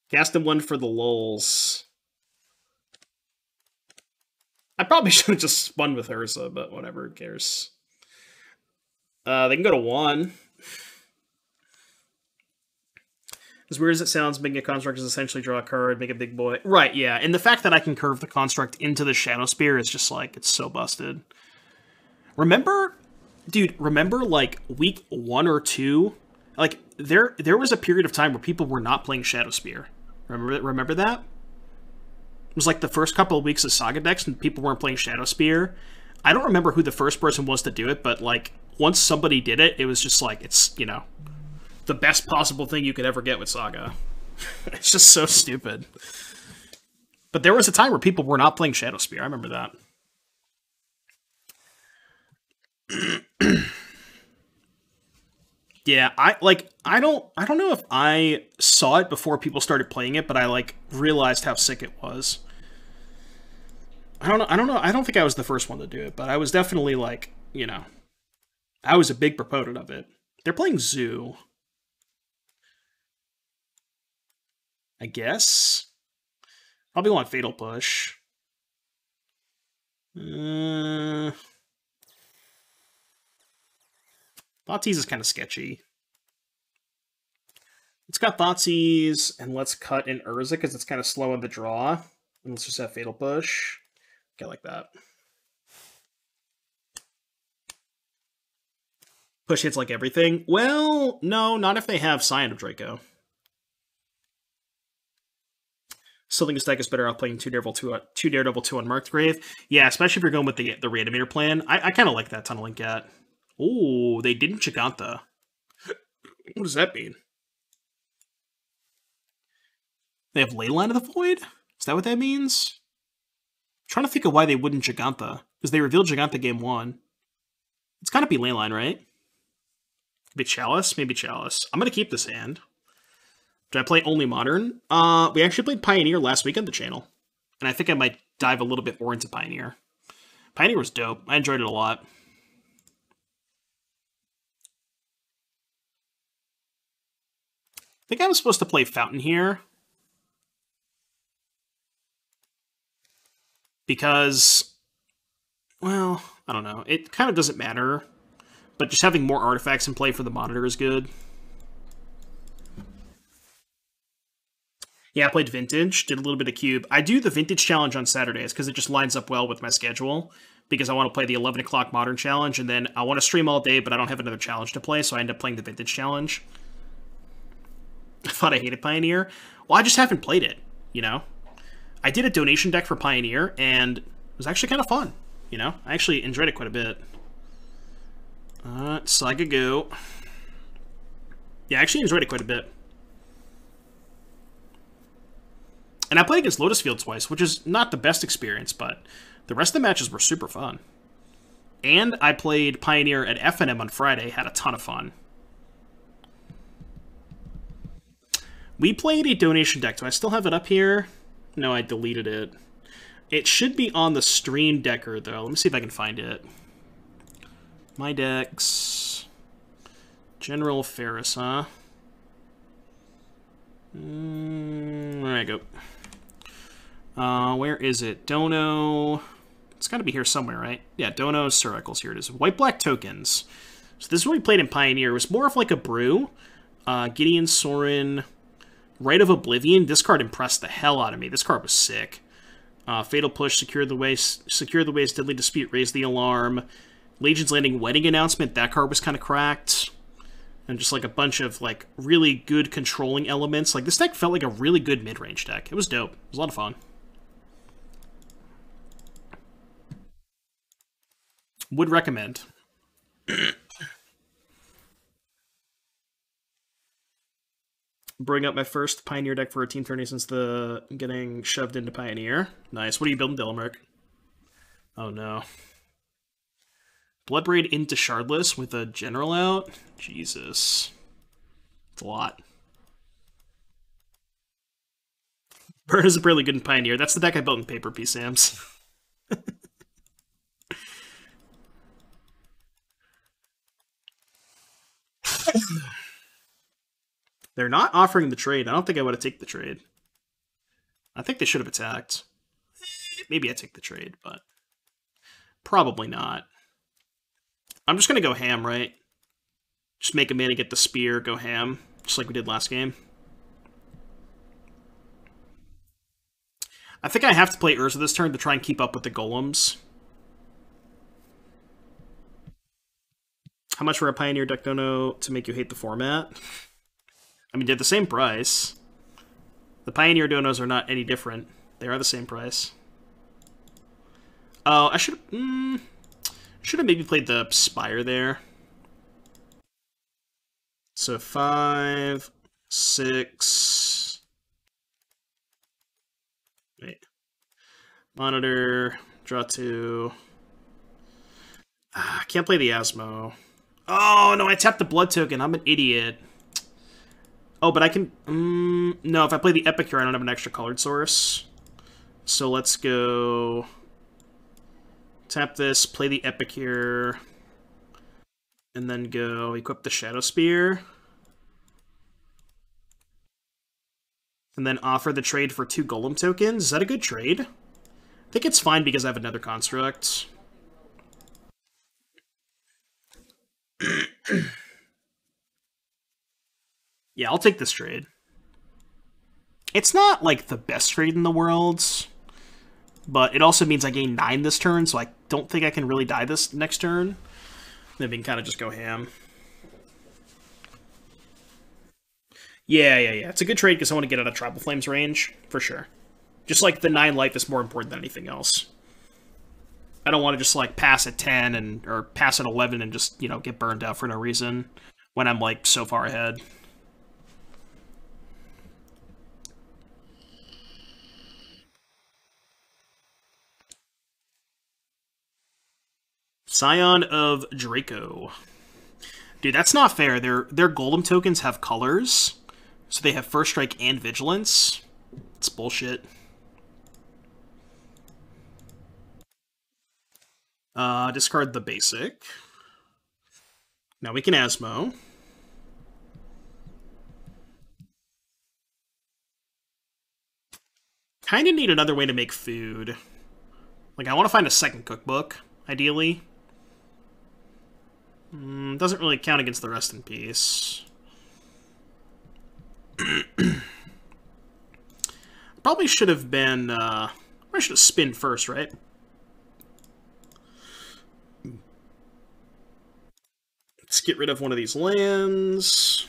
Casting one for the lulz. I probably should have just spun with Urza, but whatever, who cares. They can go to 1. As weird as it sounds, making a construct is essentially draw a card, make a big boy. Right, yeah. And the fact that I can curve the construct into the Shadow Spear is just like, it's so busted. Remember, dude, remember like week 1 or 2? Like, there was a period of time where people were not playing Shadow Spear. Remember that? It was like the first couple of weeks of Saga decks and people weren't playing Shadow Spear. I don't remember who the first person was to do it, but like, once somebody did it, it was just like, it's, you know, the best possible thing you could ever get with Saga. It's just so stupid. But there was a time where people were not playing Shadow Spear. I remember that. Yeah, I don't know if I saw it before people started playing it, but I like realized how sick it was. I don't know. I don't think I was the first one to do it, but I was definitely like, you know, I was a big proponent of it. They're playing Zoo. I guess. Probably want Fatal Push. Thoughtseize is kind of sketchy. Let's got Thoughtseize, and let's cut in Urza, because it's kind of slow in the draw. And let's just have Fatal Push. Okay, like that. Push hits like everything? Well, no, not if they have Scion of Draco. Still think this deck is better off playing 2 Daredevil, 2 Unmarked Grave. Yeah, especially if you're going with the Reanimator plan. I kind of like that Tunneling Cat. Oh, they didn't Giganta. What does that mean? They have Leyline of the Void? Is that what that means? I'm trying to think of why they wouldn't Giganta. Because they revealed Giganta game 1. It's gotta be Leyline, right? Maybe Chalice? Maybe Chalice. I'm gonna keep this hand. Did I play only Modern? We actually played Pioneer last week on the channel. And I think I might dive a little bit more into Pioneer. Pioneer was dope. I enjoyed it a lot. I think I was supposed to play Fountain here. because, well, I don't know. It kind of doesn't matter, but just having more artifacts in play for the monitor is good. Yeah, I played Vintage, did a little bit of Cube. I do the Vintage Challenge on Saturdays because it just lines up well with my schedule, because I want to play the 11 o'clock Modern Challenge, and then I want to stream all day, but I don't have another challenge to play, so I end up playing the Vintage Challenge. I thought I hated Pioneer. Well, I just haven't played it, you know? I did a donation deck for Pioneer, and it was actually kind of fun, you know? I actually enjoyed it quite a bit. Saga Go. Yeah, I actually enjoyed it quite a bit. And I played against Lotus Field twice, which is not the best experience, but the rest of the matches were super fun. And I played Pioneer at FNM on Friday, had a ton of fun. We played a donation deck. Do I still have it up here? No, I deleted it. It should be on the stream decker, though. Let me see if I can find it. My decks. General Ferris, huh? There I go. Where is it? Dono. It's got to be here somewhere, right? Yeah, Dono, Circles. Here it is. White-black tokens. So this is what we played in Pioneer. It was more of like a brew. Gideon, Sorin, Rite of Oblivion. This card impressed the hell out of me. This card was sick. Fatal Push, Secure the Ways, Deadly Dispute, Raise the Alarm. Legion's Landing, Wedding Announcement. That card was kind of cracked. And just like a bunch of like really good controlling elements. Like this deck felt like a really good mid-range deck. It was dope. It was a lot of fun. Would recommend. Bring up my first Pioneer deck for a team tourney since the getting shoved into Pioneer. Nice. What are you building, Dylamerk? Oh no. Bloodbraid into Shardless with a general out? Jesus. It's a lot. Burn is really good in Pioneer. That's the deck I built in Paper P. Sams. They're not offering the trade. I don't think I would have taken the trade. I think they should have attacked. Maybe I take the trade, but probably not. I'm just going to go ham, right? Just make a mana, get the spear, go ham. Just like we did last game. I think I have to play Urza this turn to try and keep up with the golems. How much for a Pioneer deck dono to make you hate the format? I mean, they're the same price. The Pioneer donos are not any different. They are the same price. Oh, I should have maybe played the Spire there. So 5, 6. Wait. Monitor, draw 2. I can't play the Asmo. Oh, no, I tapped the blood token. I'm an idiot. Oh, but I can... no, if I play the Epicure, I don't have an extra colored source. So let's go... Tap this, play the Epicure, and then go equip the Shadow Spear. And then offer the trade for 2 Golem tokens. Is that a good trade? I think it's fine because I have another construct. Yeah, I'll take this trade. It's not, like, the best trade in the world, but it also means I gain 9 this turn, so I don't think I can really die this next turn. Then we can kind of just go ham. Yeah. It's a good trade because I want to get out of Tribal Flames range, for sure. Just, like, the 9 life is more important than anything else. I don't want to just, like, pass at 10 or pass at 11 and just, you know, get burned out for no reason when I'm, like, so far ahead. Scion of Draco. Dude, that's not fair. Their Golem tokens have colors, so they have First Strike and Vigilance. It's bullshit. Discard the basic. Now we can Asmo. Kind of need another way to make food. Like, I want to find a second cookbook, ideally. Doesn't really count against the rest in peace. Probably should have been, I should have spinned first, right? Let's get rid of one of these lands.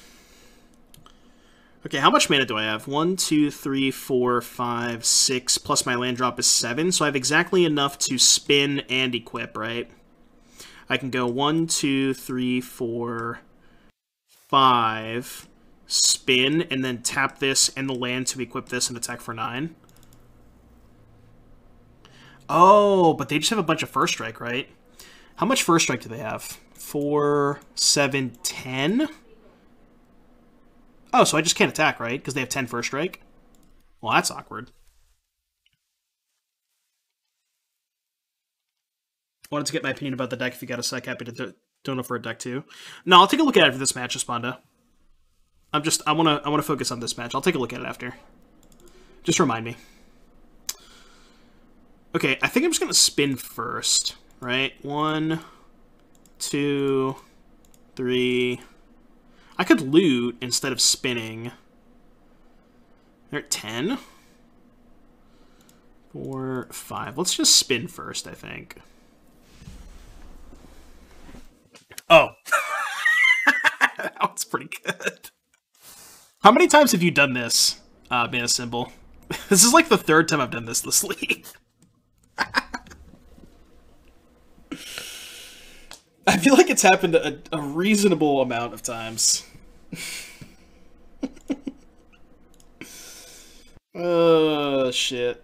Okay, how much mana do I have? 1, 2, 3, 4, 5, 6, plus my land drop is 7, so I have exactly enough to spin and equip, right? I can go 1, 2, 3, 4, 5, spin, and then tap this and the land to equip this and attack for 9. Oh, but they just have a bunch of first strike, right? How much first strike do they have? 4, 7, 10? Oh, so I just can't attack, right? Because they have 10 first strike? Well, that's awkward. Wanted to get my opinion about the deck if you got a sec. Happy to donate for a deck too. No, I'll take a look at it after this match, Esponda. I wanna focus on this match. I'll take a look at it after. Just remind me. Okay, I think I'm just gonna spin first, right? 1, 2, 3. I could loot instead of spinning. They're at 10. 4, 5. Let's just spin first, I think. Oh. That was pretty good. How many times have you done this, ManaCymbal? This is like the 3rd time I've done this league. I feel like it's happened a reasonable amount of times. Oh, shit.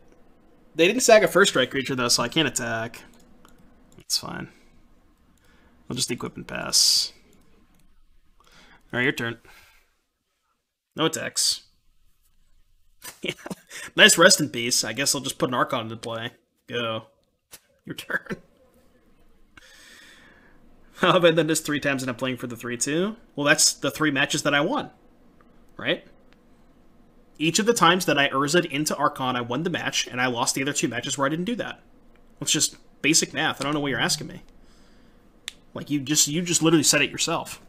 They didn't sack a first strike creature, though, so I can't attack. That's fine. I'll just equip and pass. Alright, your turn. No attacks. Yeah. Nice rest in peace. I guess I'll just put an Archon into play. Go. Your turn. Oh, but then just 3 times and I'm playing for the 3-2? Well, that's the 3 matches that I won. Right? Each of the times that I Urza'd into Archon, I won the match, and I lost the other 2 matches where I didn't do that. It's just basic math. I don't know what you're asking me. Like, you just literally said it yourself.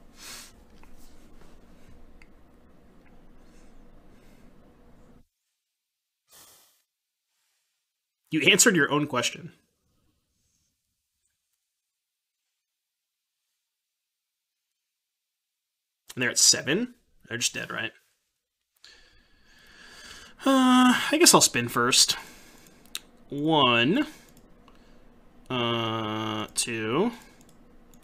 You answered your own question. And they're at 7? They're just dead, right? I guess I'll spin first. 1, 2,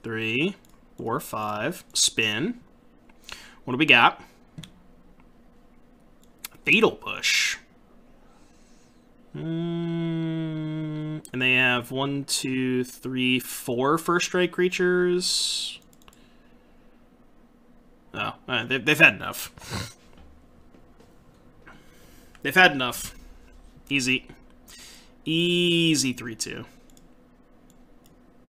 3, 4, 5. Spin. What do we got? Fatal Push. And they have 1, 2, 3, 4 first strike creatures. Oh, they've had enough. They've had enough. Easy. Easy 3-2.